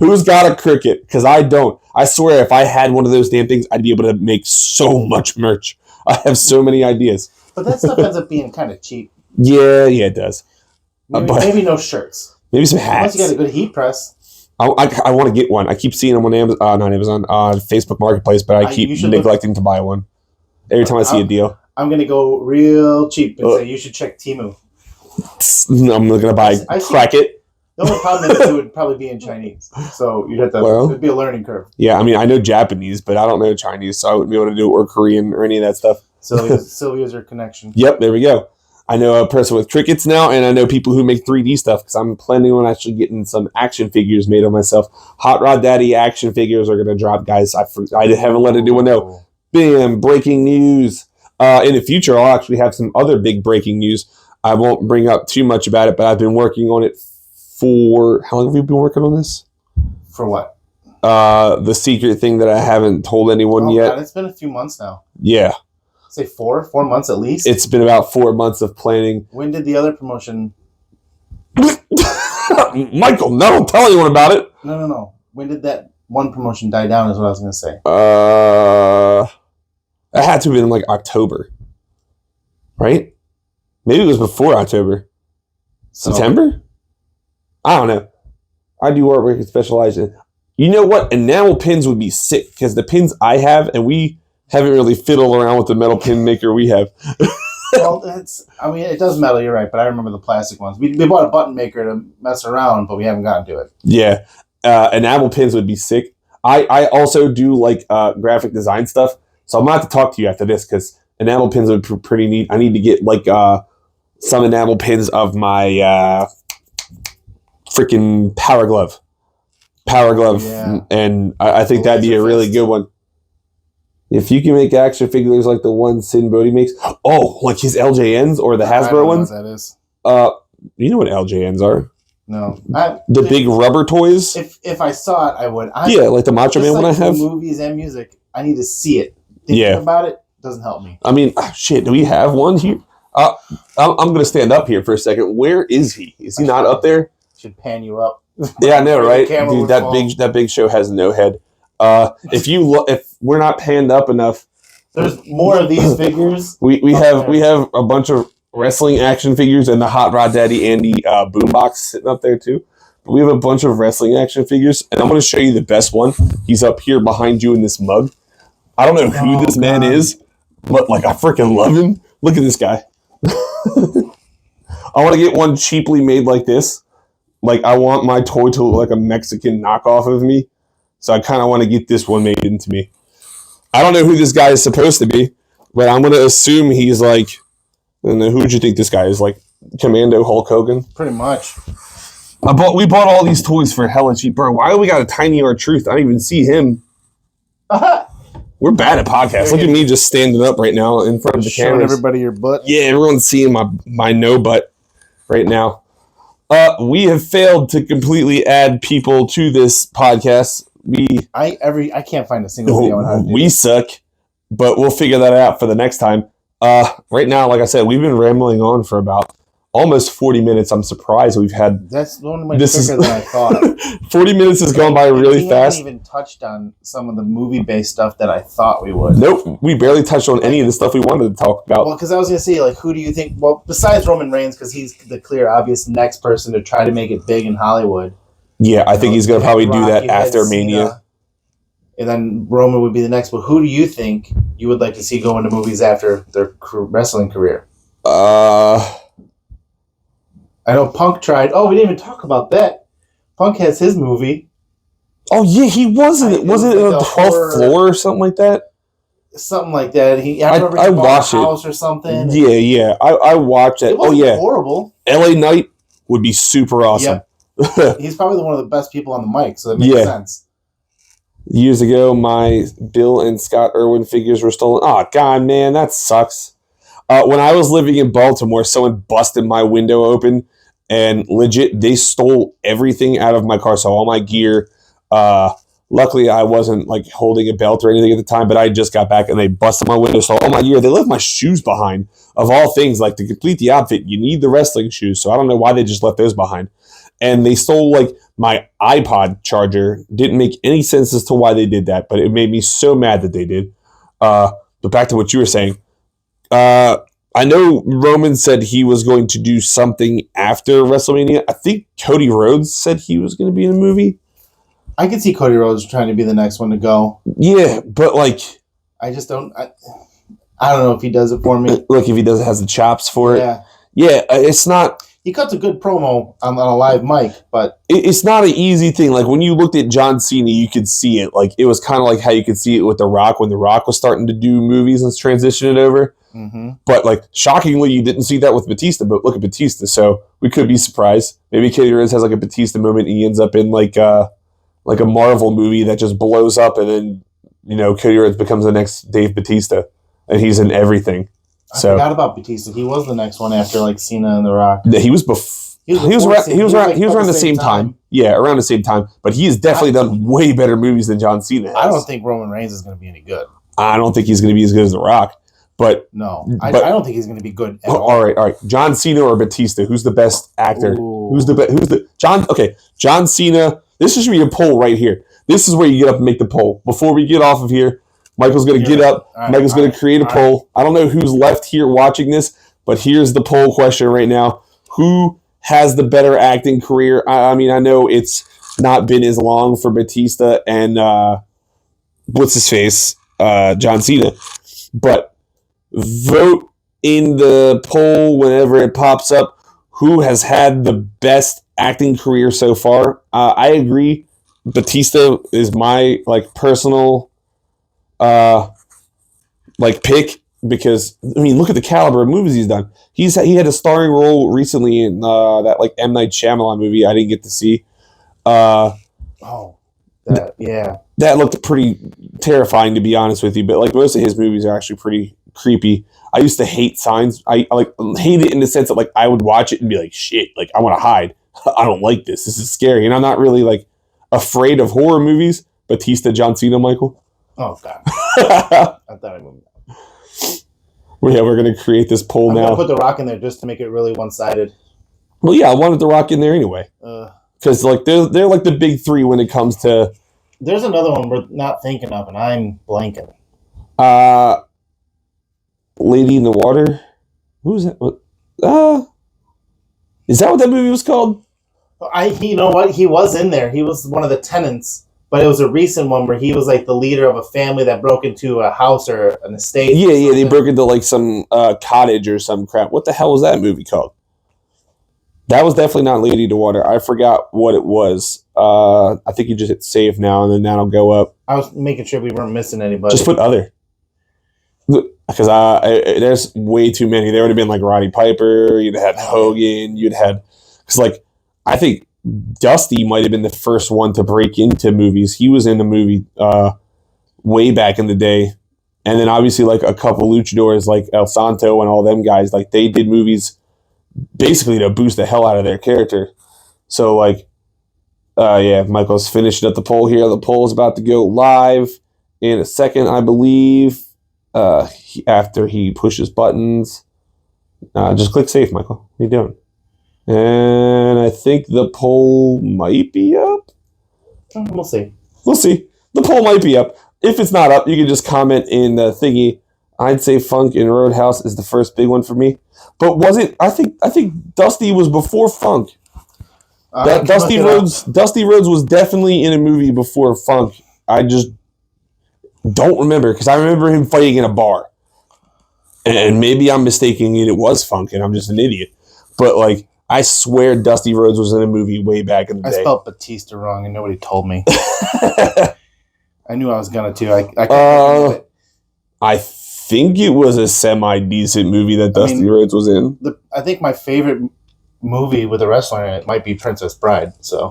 S1: Who's got a Cricut? Because I don't. I swear, if I had one of those damn things, I'd be able to make so much merch. I have so many ideas.
S2: But that stuff ends up being kind of cheap.
S1: Yeah, it does.
S2: Maybe no shirts.
S1: Maybe some hats.
S2: Unless you got a good heat press.
S1: I want to get one. I keep seeing them on Amazon, Facebook Marketplace, but I keep neglecting to buy one. Every time I see a deal.
S2: I'm going to go real cheap and say you should check Temu.
S1: I'm going to buy Crackit.
S2: The only problem is it would probably be in Chinese, so you'd have to. It'd be a learning curve.
S1: Yeah, I mean, I know Japanese, but I don't know Chinese, so I wouldn't be able to do it, or Korean or any of that stuff.
S2: Sylvia's your connection.
S1: Yep, there we go. I know a person with Crickets now, and I know people who make 3D stuff because I'm planning on actually getting some action figures made of myself. Hot Rod Daddy action figures are going to drop, guys. I haven't let anyone know. Bam! Breaking news. In the future, I'll actually have some other big breaking news. I won't bring up too much about it, but I've been working on it for... How long have you been working on this?
S2: For what?
S1: The secret thing that I haven't told anyone yet.
S2: God, it's been a few months now.
S1: Yeah.
S2: Say 4 months at least?
S1: It's been about 4 months of planning.
S2: When did the other promotion...
S1: Michael, no, don't tell anyone about it.
S2: No. When did that one promotion die down is what I was going to say.
S1: It had to have been in like October. Right? Maybe it was before October. September? I don't know. I do artwork and specialize in... You know what? Enamel pins would be sick because the pins I have, and we haven't really fiddled around with the metal pin maker we have.
S2: Well, it does metal, you're right, but I remember the plastic ones. We bought a button maker to mess around, but we haven't gotten to it.
S1: Yeah. Enamel pins would be sick. I also do like graphic design stuff, so I'm going to have to talk to you after this because enamel pins would be pretty neat. I need to get like some enamel pins of my freaking Power Glove. Yeah. And I think that'd be a really good one. If you can make action figures like the one Sin Bodhi makes, like his LJNs or the Hasbro ones.
S2: What that is.
S1: You know what LJNs are?
S2: No.
S1: The big rubber toys?
S2: If I saw it, I would.
S1: Like the Macho Man one I have.
S2: Movies and music, I need to see it. Thinking about it doesn't help me.
S1: I mean, shit, do we have one here? I'm going to stand up here for a second. Where is he? Is he not up there?
S2: Should pan you up.
S1: Yeah, I know, right? Dude, that big show has no head. If we're not panned up enough,
S2: there's more of these figures.
S1: We have a bunch of wrestling action figures and the Hot Rod Daddy Andy boombox sitting up there too. But we have a bunch of wrestling action figures, and I'm going to show you the best one. He's up here behind you in this mug. I don't know who this man is, but like I freaking love him. Look at this guy. I want to get one cheaply made like this. Like I want my toy to look like a Mexican knockoff of me. So I kind of want to get this one made into me. I don't know who this guy is supposed to be, but I'm going to assume he's like, I don't know, who would you think this guy is? Like Commando Hulk Hogan?
S2: Pretty much.
S1: We bought all these toys for hella cheap. Bro, why do we got a Tiny R-Truth? I don't even see him. We're bad at podcasts. Look at me just standing up right now in front of the camera.
S2: Showing everybody your butt.
S1: Yeah, everyone's seeing my no butt right now. We have failed to completely add people to this podcast.
S2: I can't find a single video on how to do
S1: We suck, but we'll figure that out for the next time. Right now, like I said, we've been rambling on for about almost 40 minutes. I'm surprised we've had...
S2: That's one quicker than I thought.
S1: 40 minutes has gone by really fast.
S2: We haven't even touched on some of the movie-based stuff that I thought we would.
S1: Nope, we barely touched on any of the stuff we wanted to talk about.
S2: Well, because I was going to say, like, who do you think... Well, besides Roman Reigns, because he's the clear, obvious next person to try to make it big in Hollywood.
S1: Yeah, I think he's going to probably do that after Mania.
S2: And then Roman would be the next. But who do you think you would like to see go into movies after their wrestling career? I know Punk tried. Oh, we didn't even talk about that. Punk has his movie.
S1: Oh, yeah, he wasn't. It wasn't on the 12th floor or something like that?
S2: Something like that.
S1: I watched it.
S2: House or something.
S1: Yeah. I watched it.
S2: It wasn't horrible.
S1: LA Knight would be super awesome.
S2: Yep. He's probably one of the best people on the mic, so that makes sense.
S1: Years ago, my Bill and Scott Irwin figures were stolen. Oh, God, man, that sucks. When I was living in Baltimore, someone busted my window open, and legit, they stole everything out of my car. So all my gear. Luckily, I wasn't like holding a belt or anything at the time, but I just got back, and they busted my window. So all my gear, they left my shoes behind. Of all things, like to complete the outfit, you need the wrestling shoes. So I don't know why they just left those behind. And they stole like my iPod charger. Didn't make any sense as to why they did that, but it made me so mad that they did. But back to what you were saying. I know Roman said he was going to do something after WrestleMania. I think Cody Rhodes said he was going to be in a movie.
S2: I could see Cody Rhodes trying to be the next one to go.
S1: Yeah, but like...
S2: I just don't... I don't know if he does it for me.
S1: Look, if he has the chops for it.
S2: Yeah.
S1: Yeah, it's not...
S2: he cuts a good promo on a live mic, but
S1: it's not an easy thing. Like when you looked at John Cena, you could see it. Like it was kind of like how you could see it with The Rock when The Rock was starting to do movies and transition it over.
S2: mm-hmm.
S1: But like shockingly, you didn't see that with Batista. But look at Batista, so we could be surprised. Maybe Katie Rhodes has like a Batista moment, and he ends up in like a Marvel movie that just blows up, and then Cody Rhodes becomes the next Dave Batista, and he's in everything.
S2: I forgot about Batista. He was the next one after like Cena and The Rock.
S1: He was around the same time. Yeah, around the same time. But he has definitely done way better movies than John Cena has.
S2: I don't think Roman Reigns is going to be any good.
S1: I don't think he's going to be as good as The Rock. But
S2: no, I don't think he's going to be good at all.
S1: All right. John Cena or Batista? Who's the best actor?
S2: Ooh.
S1: Who's the John? Okay, John Cena. This should be a poll right here. This is where you get up and make the poll. Before we get off of here, Michael's going to get up. Right, Michael's going to create a poll. I don't know who's left here watching this, but here's the poll question right now. Who has the better acting career? I mean, I know it's not been as long for Batista and what's his face, John Cena, but vote in the poll whenever it pops up. Who has had the best acting career so far? I agree. Batista is my personal pick because I mean look at the caliber of movies he's done. He had a starring role recently in that M. Night Shyamalan movie I didn't get to see.
S2: That
S1: looked pretty terrifying to be honest with you. But most of his movies are actually pretty creepy. I used to hate Signs. I hate it in the sense that I would watch it and be like shit. I want to hide. I don't like this. This is scary, and I'm not really afraid of horror movies. Batista, John Cena, Michael.
S2: Oh God! I thought I moved.
S1: Well, yeah, we're gonna create this poll now.
S2: I'm gonna put The Rock in there just to make it really one-sided.
S1: Well, yeah, I wanted The Rock in there anyway, because they're the big three when it comes to.
S2: There's another one we're not thinking of, and I'm blanking.
S1: Lady in the Water. Who is that? Is that what that movie was called?
S2: You know what? He was in there. He was one of the tenants. But it was a recent one where he was the leader of a family that broke into a house or an estate.
S1: Yeah, they broke into some cottage or some crap. What the hell was that movie called? That was definitely not Lady in the Water. I forgot what it was. I think you just hit save now, and then that'll go up.
S2: I was making sure we weren't missing anybody.
S1: Just put other. Because there's way too many. There would have been Roddy Piper. You'd have had Hogan. You'd had... Because I think Dusty might have been the first one to break into movies. He was in the movie way back in the day. And then obviously a couple luchadors like El Santo and all them guys, they did movies basically to boost the hell out of their character. So Michael's finishing up the poll here. The poll is about to go live in a second, I believe. After he pushes buttons. Just click save, Michael. What are you doing? And I think the poll might be up.
S2: We'll see.
S1: The poll might be up. If it's not up, you can just comment in the thingy. I'd say Funk in Roadhouse is the first big one for me. But was it? I think Dusty was before Funk. Dusty Rhodes was definitely in a movie before Funk. I just don't remember because I remember him fighting in a bar. And maybe I'm mistaking it was Funk and I'm just an idiot. But I swear Dusty Rhodes was in a movie way back in the day.
S2: I spelled Batista wrong and nobody told me. I knew I was going to too. I
S1: think it was a semi-decent movie that Dusty Rhodes was in.
S2: I think my favorite movie with a wrestler in it might be Princess Bride. So,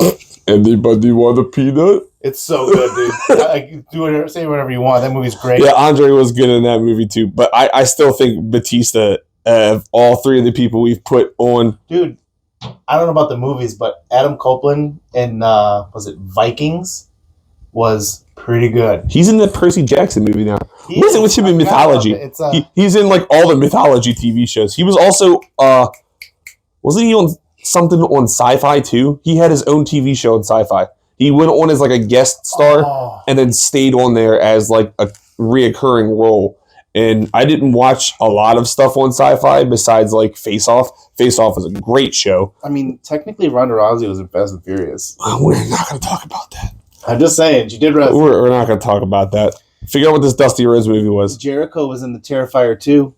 S1: anybody want a peanut?
S2: It's so good, dude. Say whatever you want. That movie's great.
S1: Yeah, Andre was good in that movie too. But I still think Batista, of all three of the people we've put on.
S2: Dude, I don't know about the movies, but Adam Copeland in, was it Vikings? Was pretty good.
S1: He's in the Percy Jackson movie now. What is it with him in mythology? He's in all the mythology TV shows. He was also, wasn't he on something on Sci-Fi too? He had his own TV show on Sci-Fi. He went on as a guest star and then stayed on there as a reoccurring role. And I didn't watch a lot of stuff on Sci-Fi besides Face Off. Face Off is a great show.
S2: I mean, technically Ronda Rousey was in Fast and Furious.
S1: We're not going to talk about that.
S2: I'm just saying, she did wrestle.
S1: We're not going to talk about that. Figure out what this Dusty Rhodes movie was.
S2: Jericho was in the Terrifier 2.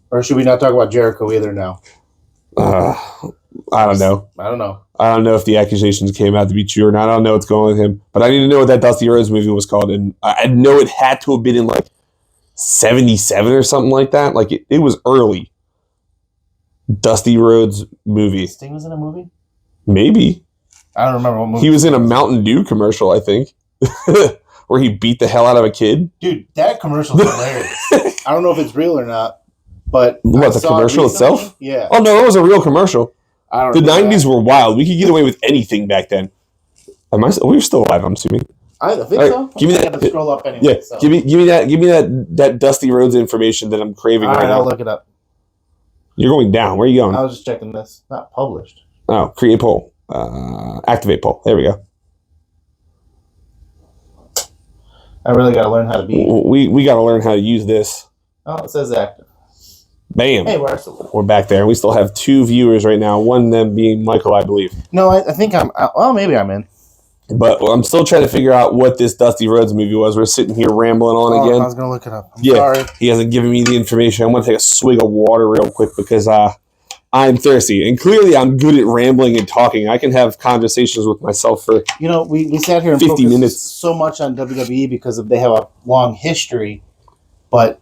S2: Or should we not talk about Jericho either now?
S1: I don't know.
S2: I don't know.
S1: I don't know if the accusations came out to be true or not. I don't know what's going on with him. But I need to know what that Dusty Rhodes movie was called. And I know it had to have been in like 77 or something like that. Like it was early. Dusty Rhodes movie.
S2: Sting was in a movie?
S1: Maybe.
S2: I don't remember what movie.
S1: He was in a Mountain Dew commercial, I think. Where he beat the hell out of a kid.
S2: Dude, that commercial's hilarious. I don't know if it's real or not. But
S1: what, the commercial itself?
S2: Yeah.
S1: Oh no, it was a real commercial.
S2: I don't
S1: the
S2: know.
S1: 90s were wild. We could get away with anything back then. We're still alive, I'm assuming.
S2: I think so.
S1: Give me that.
S2: I got to scroll up anyway.
S1: Yeah,
S2: so.
S1: give me that Dusty Rhodes information that I'm craving right now.
S2: I'll look it up.
S1: You're going down. Where are you going?
S2: I was just checking this. Not published.
S1: Oh, create poll. Activate poll. There we go.
S2: I really got to learn how to be.
S1: We got to learn how to use this.
S2: Oh, it says active.
S1: Bam.
S2: Hey,
S1: we're back there. We still have 2 viewers right now. One of them being Michael, I believe.
S2: No, I think well, maybe I'm in.
S1: But I'm still trying to figure out what this Dusty Rhodes movie was. We're sitting here rambling on again.
S2: I was going to look it up. I'm sorry.
S1: He hasn't given me the information. I'm going to take a swig of water real quick because I'm thirsty. And clearly I'm good at rambling and talking. I can have conversations with myself for
S2: we sat here and
S1: 50 minutes.
S2: So much on WWE because they have a long history. But,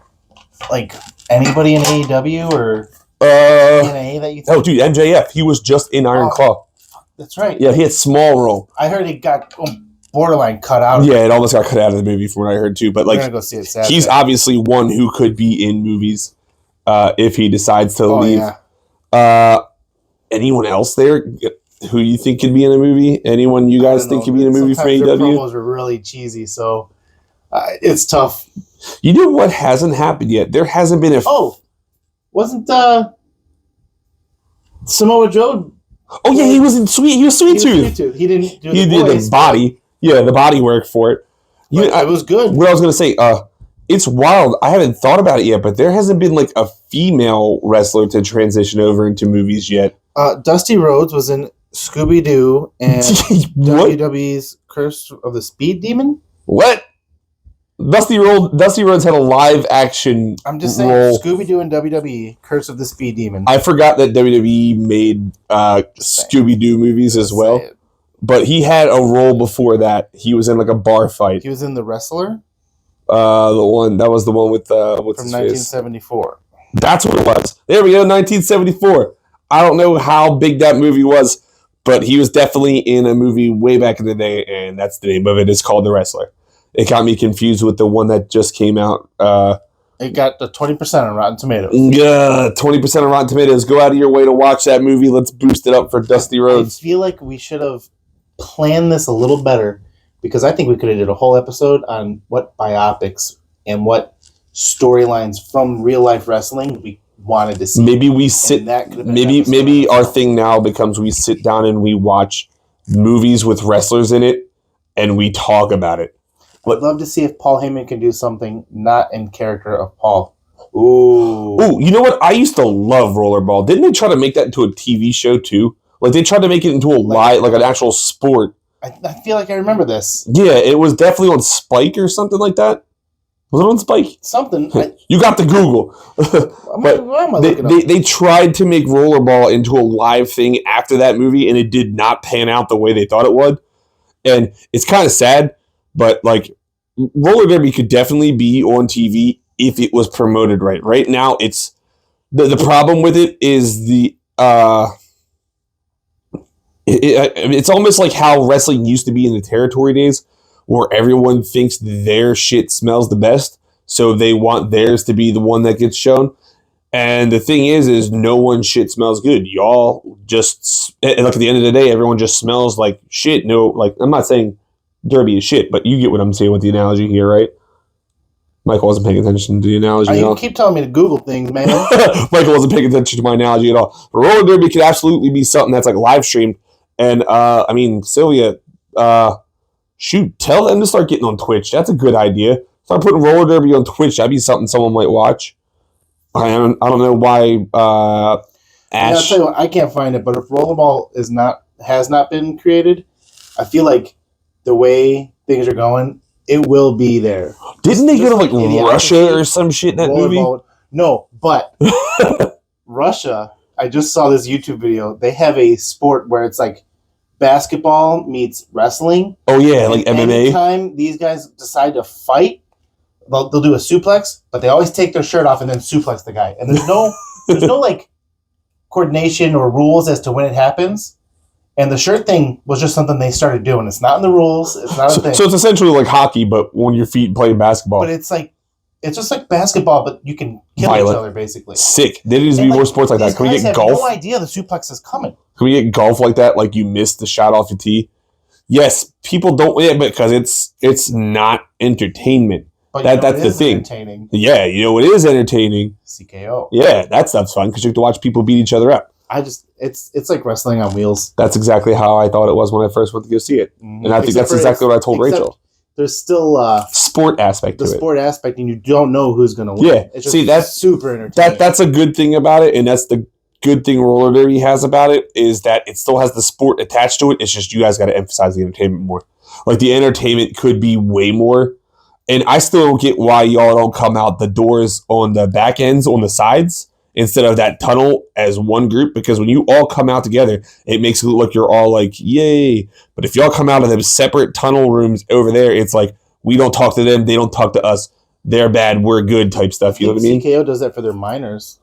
S2: like, anybody in AEW or TNA that you think?
S1: Oh, dude, MJF. He was just in Iron Claw.
S2: That's right.
S1: Yeah, he had small role.
S2: I heard he got borderline cut out.
S1: Yeah, it almost got cut out of the movie from what I heard too. But like,
S2: go see it Saturday.
S1: He's obviously one who could be in movies if he decides to leave.
S2: Yeah.
S1: Anyone else there who you think could be in a movie? Anyone you guys think could be in a movie for AEW?
S2: Their promos were really cheesy, so it's tough.
S1: You know what hasn't happened yet? There hasn't been a.
S2: Wasn't Samoa Joe?
S1: Oh yeah, he was in Sweet. He was Sweet Tooth.
S2: He didn't do
S1: he did the body. Yeah, the body work for it.
S2: It was good.
S1: What I was gonna say, it's wild. I haven't thought about it yet, but there hasn't been like a female wrestler to transition over into movies yet.
S2: Dusty Rhodes was in Scooby Doo and WWE's Curse of the Speed Demon.
S1: What? Dusty Rhodes had a live action.
S2: I'm just saying,
S1: role.
S2: Scooby Doo and WWE Curse of the Speed Demon.
S1: I forgot that WWE made Scooby Doo movies as well, but he had a role before that. He was in like a bar fight.
S2: He was in The Wrestler.
S1: That was the one with what's
S2: from
S1: his
S2: 1974.
S1: Face? That's what it was. There we go, 1974. I don't know how big that movie was, but he was definitely in a movie way back in the day, and that's the name of it. It's called The Wrestler. It got me confused with the one that just came out.
S2: It got the 20% on Rotten Tomatoes.
S1: Yeah, 20% on Rotten Tomatoes. Go out of your way to watch that movie. Let's boost it up for Dusty Rhodes.
S2: I feel like we should have planned this a little better because I think we could have did a whole episode on what biopics and what storylines from real life wrestling we wanted to see.
S1: Maybe we sit. Maybe our thing now becomes we sit down and we watch movies with wrestlers in it and we talk about it.
S2: I'd love to see if Paul Heyman can do something not in character of Paul. Ooh,
S1: you know what? I used to love Rollerball. Didn't they try to make that into a TV show too? Like they tried to make it into a like an actual sport.
S2: I feel like I remember this.
S1: Yeah, it was definitely on Spike or something like that. Was it on Spike?
S2: Something.
S1: You got the Google. But they tried to make Rollerball into a live thing after that movie, and it did not pan out the way they thought it would. And it's kind of sad. But, like, roller derby could definitely be on TV if it was promoted right. Right now, it's... The problem with it is it's almost like how wrestling used to be in the territory days, where everyone thinks their shit smells the best, so they want theirs to be the one that gets shown. And the thing is no one's shit smells good. Y'all just... Like, at the end of the day, everyone just smells like shit. No, like, I'm not saying... Derby is shit, but you get what I'm saying with the analogy here, right? Michael wasn't paying attention to the analogy at all.
S2: You keep telling me to Google things, man.
S1: Michael wasn't paying attention to my analogy at all. Roller derby could absolutely be something that's like live streamed. And, I mean, Sylvia, tell them to start getting on Twitch. That's a good idea. Start putting roller derby on Twitch. That'd be something someone might watch. I don't know why, Ash...
S2: I'll tell you what, I can't find it, but if Rollerball has not been created, I feel like the way things are going, it will be there.
S1: Didn't they go to like Russia or some shit in that movie?
S2: No, but Russia I just saw this YouTube video. They have a sport where it's like basketball meets wrestling.
S1: Oh yeah, like
S2: and
S1: MMA.
S2: Anytime these guys decide to fight, they'll do a suplex, but they always take their shirt off and then suplex the guy. And there's no like coordination or rules as to when it happens. And the shirt thing was just something they started doing. It's not in the rules. It's not a thing.
S1: So it's essentially like hockey, but on your feet playing basketball.
S2: But it's just like basketball, but you can kill each other basically.
S1: Sick. There needs to be more sports like that. Can we get golf?
S2: No idea the suplex is coming.
S1: Can we get golf like that? Like you missed the shot off your tee. Yes, people don't. Yeah, because it's not entertainment.
S2: But
S1: that's the thing.
S2: Entertaining.
S1: Yeah, it is entertaining.
S2: CKO.
S1: Yeah, that stuff's fun because you have to watch people beat each other up.
S2: It's like wrestling on wheels.
S1: That's exactly how I thought it was when I first went to go see it, and I think that's exactly what I told Rachel.
S2: There's still
S1: sport aspect to it.
S2: The sport aspect, and you don't know who's going to win.
S1: Yeah,
S2: it's just that's super entertaining.
S1: That's a good thing about it, and that's the good thing roller derby has about it is that it still has the sport attached to it. It's just you guys got to emphasize the entertainment more. Like the entertainment could be way more, and I still don't get why y'all don't come out the doors on the back ends on the sides instead of that tunnel as one group, because when you all come out together, it makes it look like you're all like, yay. But if y'all come out of them separate tunnel rooms over there, it's like, we don't talk to them, they don't talk to us, they're bad, we're good type stuff, you know what I mean?
S2: CKO does that for their minors.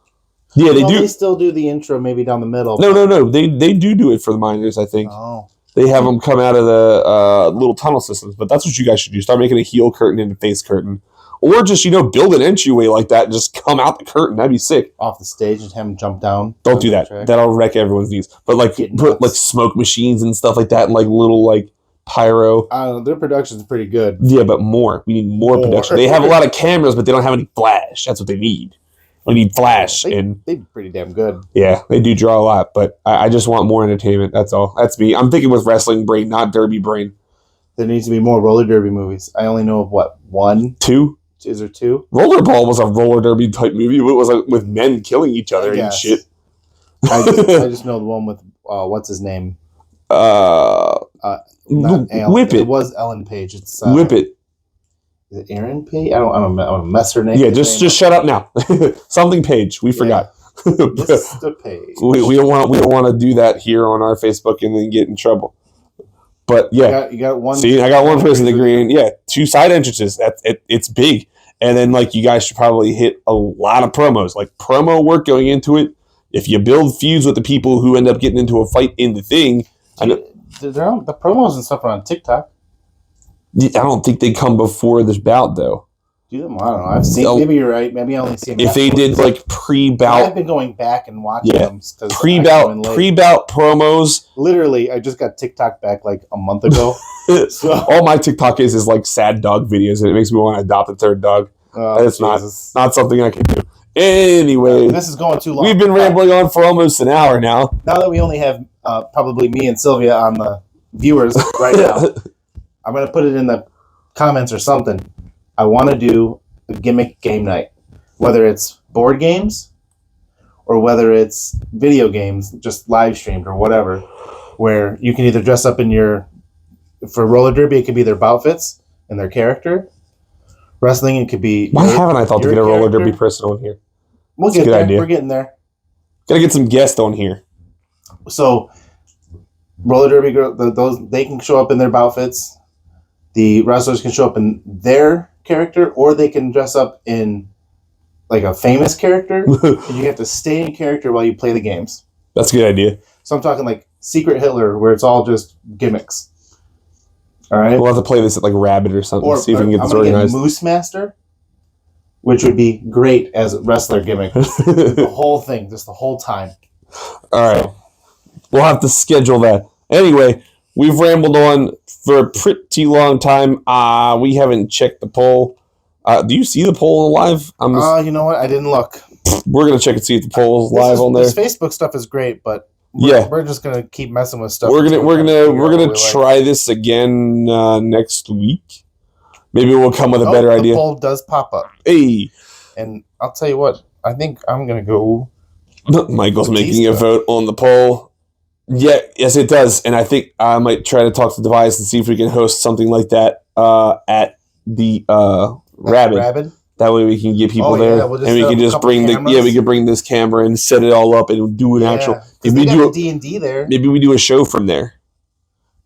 S1: Yeah, they do.
S2: They still do the intro maybe down the middle.
S1: No, they do it for the minors, I think.
S2: Oh.
S1: They have them come out of the little tunnel systems, but that's what you guys should do. Start making a heel curtain and a face curtain. Or just, build an entryway like that and just come out the curtain. That'd be sick.
S2: Off the stage and have them jump down.
S1: Don't do that. That'll wreck everyone's knees. But put smoke machines and stuff like that and little pyro.
S2: Their production's pretty good.
S1: Yeah, but more. We need more production. They have a lot of cameras, but they don't have any flash. That's what they need. We need flash.
S2: They're pretty damn good.
S1: Yeah, they do draw a lot, but I just want more entertainment. That's all. That's me. I'm thinking with wrestling brain, not derby brain.
S2: There needs to be more roller derby movies. I only know of one?
S1: 2?
S2: Is there 2?
S1: Rollerball was a roller derby type movie. It was with men killing each other and shit.
S2: I just know the one with what's his name?
S1: Whip It.
S2: It was Ellen Page. It's
S1: Whip It.
S2: Is it Aaron Page? I don't mess her name.
S1: Yeah, just shut up now. Something Page. We forgot.
S2: Mr. Page.
S1: We don't want to do that here on our Facebook and then get in trouble. But yeah,
S2: you got one.
S1: See, I got one person agreeing. Yeah, 2 side entrances. It's big. And then you guys should probably hit a lot of promos, promo work going into it. If you build feuds with the people who end up getting into a fight in the thing,
S2: the promos and stuff are on TikTok.
S1: I don't think they come before this bout though.
S2: Do them? I don't know. I've seen. Maybe you're right. Maybe I only see them.
S1: If they did pre-bout,
S2: I've been going back and watching them.
S1: Pre-bout promos.
S2: Literally, I just got TikTok back a month ago. So.
S1: All my TikTok is sad dog videos, and it makes me want to adopt a third dog. It's not something I can do. Anyway,
S2: this is going too long.
S1: We've been rambling on for almost an hour now.
S2: Now that we only have probably me and Sylvia on the viewers right now, I'm going to put it in the comments or something. I want to do a gimmick game night, whether it's board games or whether it's video games, just live streamed or whatever, where you can either dress up for roller derby, it could be their outfits and their character. Wrestling, it could be.
S1: Why haven't I thought to get a roller derby person on here?
S2: We'll get there. Idea. We're getting there.
S1: Gotta get some guests on here.
S2: So, roller derby girl, they can show up in their outfits. The wrestlers can show up in their character, or they can dress up in a famous character, and you have to stay in character while you play the games.
S1: That's a good idea.
S2: So I'm talking Secret Hitler, where it's all just gimmicks. All right,
S1: we'll have to play this at Rabbit or something. See if we can get this organized.
S2: Moose Master, which would be great as a wrestler gimmick. The whole thing, just the whole time.
S1: All right, we'll have to schedule that. Anyway, we've rambled on for a pretty long time. We haven't checked the poll. Do you see the poll live?
S2: You know what? I didn't look.
S1: We're gonna check and see if the poll is live on there.
S2: This Facebook stuff is great, but we're just gonna keep messing with stuff.
S1: We're gonna try this again next week. Maybe we'll come with a better idea.
S2: The poll does pop up.
S1: Hey,
S2: and I'll tell you what. I think I'm gonna go.
S1: Michael's making a vote on the poll. Yeah, yes, it does, and I think I might try to talk to Device and see if we can host something like that at the Rabbit. That way we can get people there,
S2: yeah, we'll just
S1: and we
S2: set
S1: can
S2: up a
S1: just
S2: couple
S1: bring
S2: cameras.
S1: we can bring this camera and set it all up and do an actual.
S2: Because they got the D&D there.
S1: Maybe we do a show from there.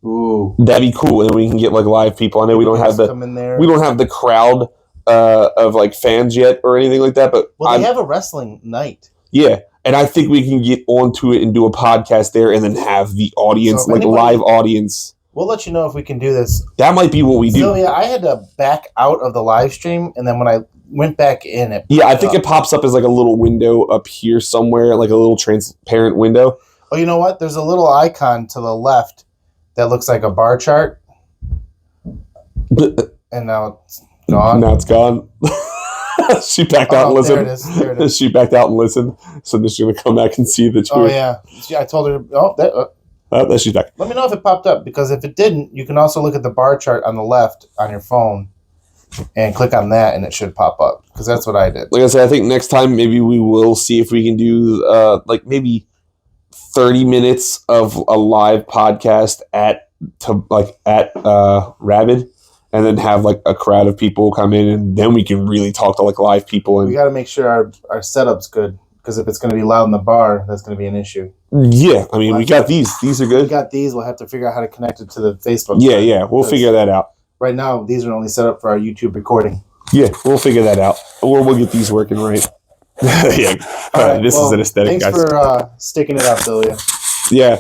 S2: Ooh,
S1: that'd be cool, and then we can get like live people. I know we don't have the crowd of like fans yet or anything like that, but
S2: they have a wrestling night.
S1: Yeah, and I think we can get onto it and do a podcast there, and then have the audience, live audience.
S2: We'll let you know if we can do this.
S1: That might be what we do.
S2: So yeah, I had to back out of the live stream, and then when I went back in,
S1: I think it pops up as like a little window up here somewhere, like a little transparent window.
S2: Oh, you know what? There's a little icon to the left that looks like a bar chart, and now it's gone.
S1: Now it's gone. She backed out and listened.
S2: There it is.
S1: She backed out and listened. So then she's going to come back and see the truth.
S2: Oh, yeah. I told her,
S1: there she's back.
S2: Let me know if it popped up, because if it didn't, you can also look at the bar chart on the left on your phone and click on that, and it should pop up, because that's what I did.
S1: Like I said, I think next time maybe we will see if we can do maybe 30 minutes of a live podcast at Rabid. And then have like a crowd of people come in, and then we can really talk to like live people. And
S2: we got to make sure our setup's good, because if it's going to be loud in the bar, that's going to be an issue.
S1: Yeah, I mean, we got these. These are good.
S2: We got these. We'll have to figure out how to connect it to the Facebook.
S1: Yeah, we'll figure that out.
S2: Right now, these are only set up for our YouTube recording.
S1: Yeah, we'll figure that out, or we'll get these working right. Yeah. All right. This is an aesthetic,
S2: guys. Thanks for sticking it out, Delia.
S1: Yeah.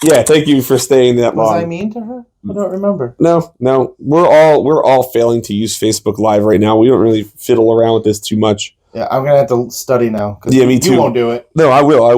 S1: Yeah, thank you for staying that long.
S2: Was I mean to her? I don't remember.
S1: No. We're all failing to use Facebook Live right now. We don't really fiddle around with this too much.
S2: Yeah, I'm gonna have to study now.
S1: Yeah, me too.
S2: You won't do it.
S1: No, I will.
S2: Yeah,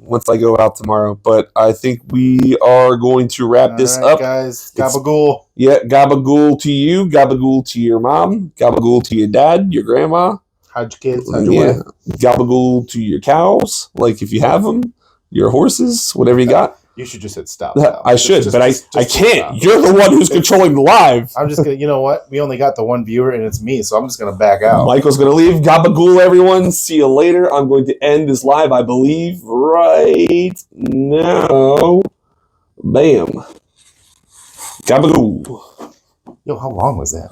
S1: once I go out tomorrow. But I think we are going to wrap this up,
S2: guys. Gabagool.
S1: Yeah, gabagool to you. Gabagool to your mom. Gabagool to your dad, your grandma.
S2: How'd your kids? How'd your wife?
S1: Gabagool to your cows, like if you have them. Your horses, whatever you got.
S2: You should just hit stop.
S1: I should, but I can't. You're the one who's controlling the live.
S2: I'm just going to, you know what? We only got the one viewer, and it's me, so I'm just going to back out.
S1: Michael's going to leave. Gabagool, everyone. See you later. I'm going to end this live, I believe, right now. Bam. Gabagool.
S2: Yo, how long was that?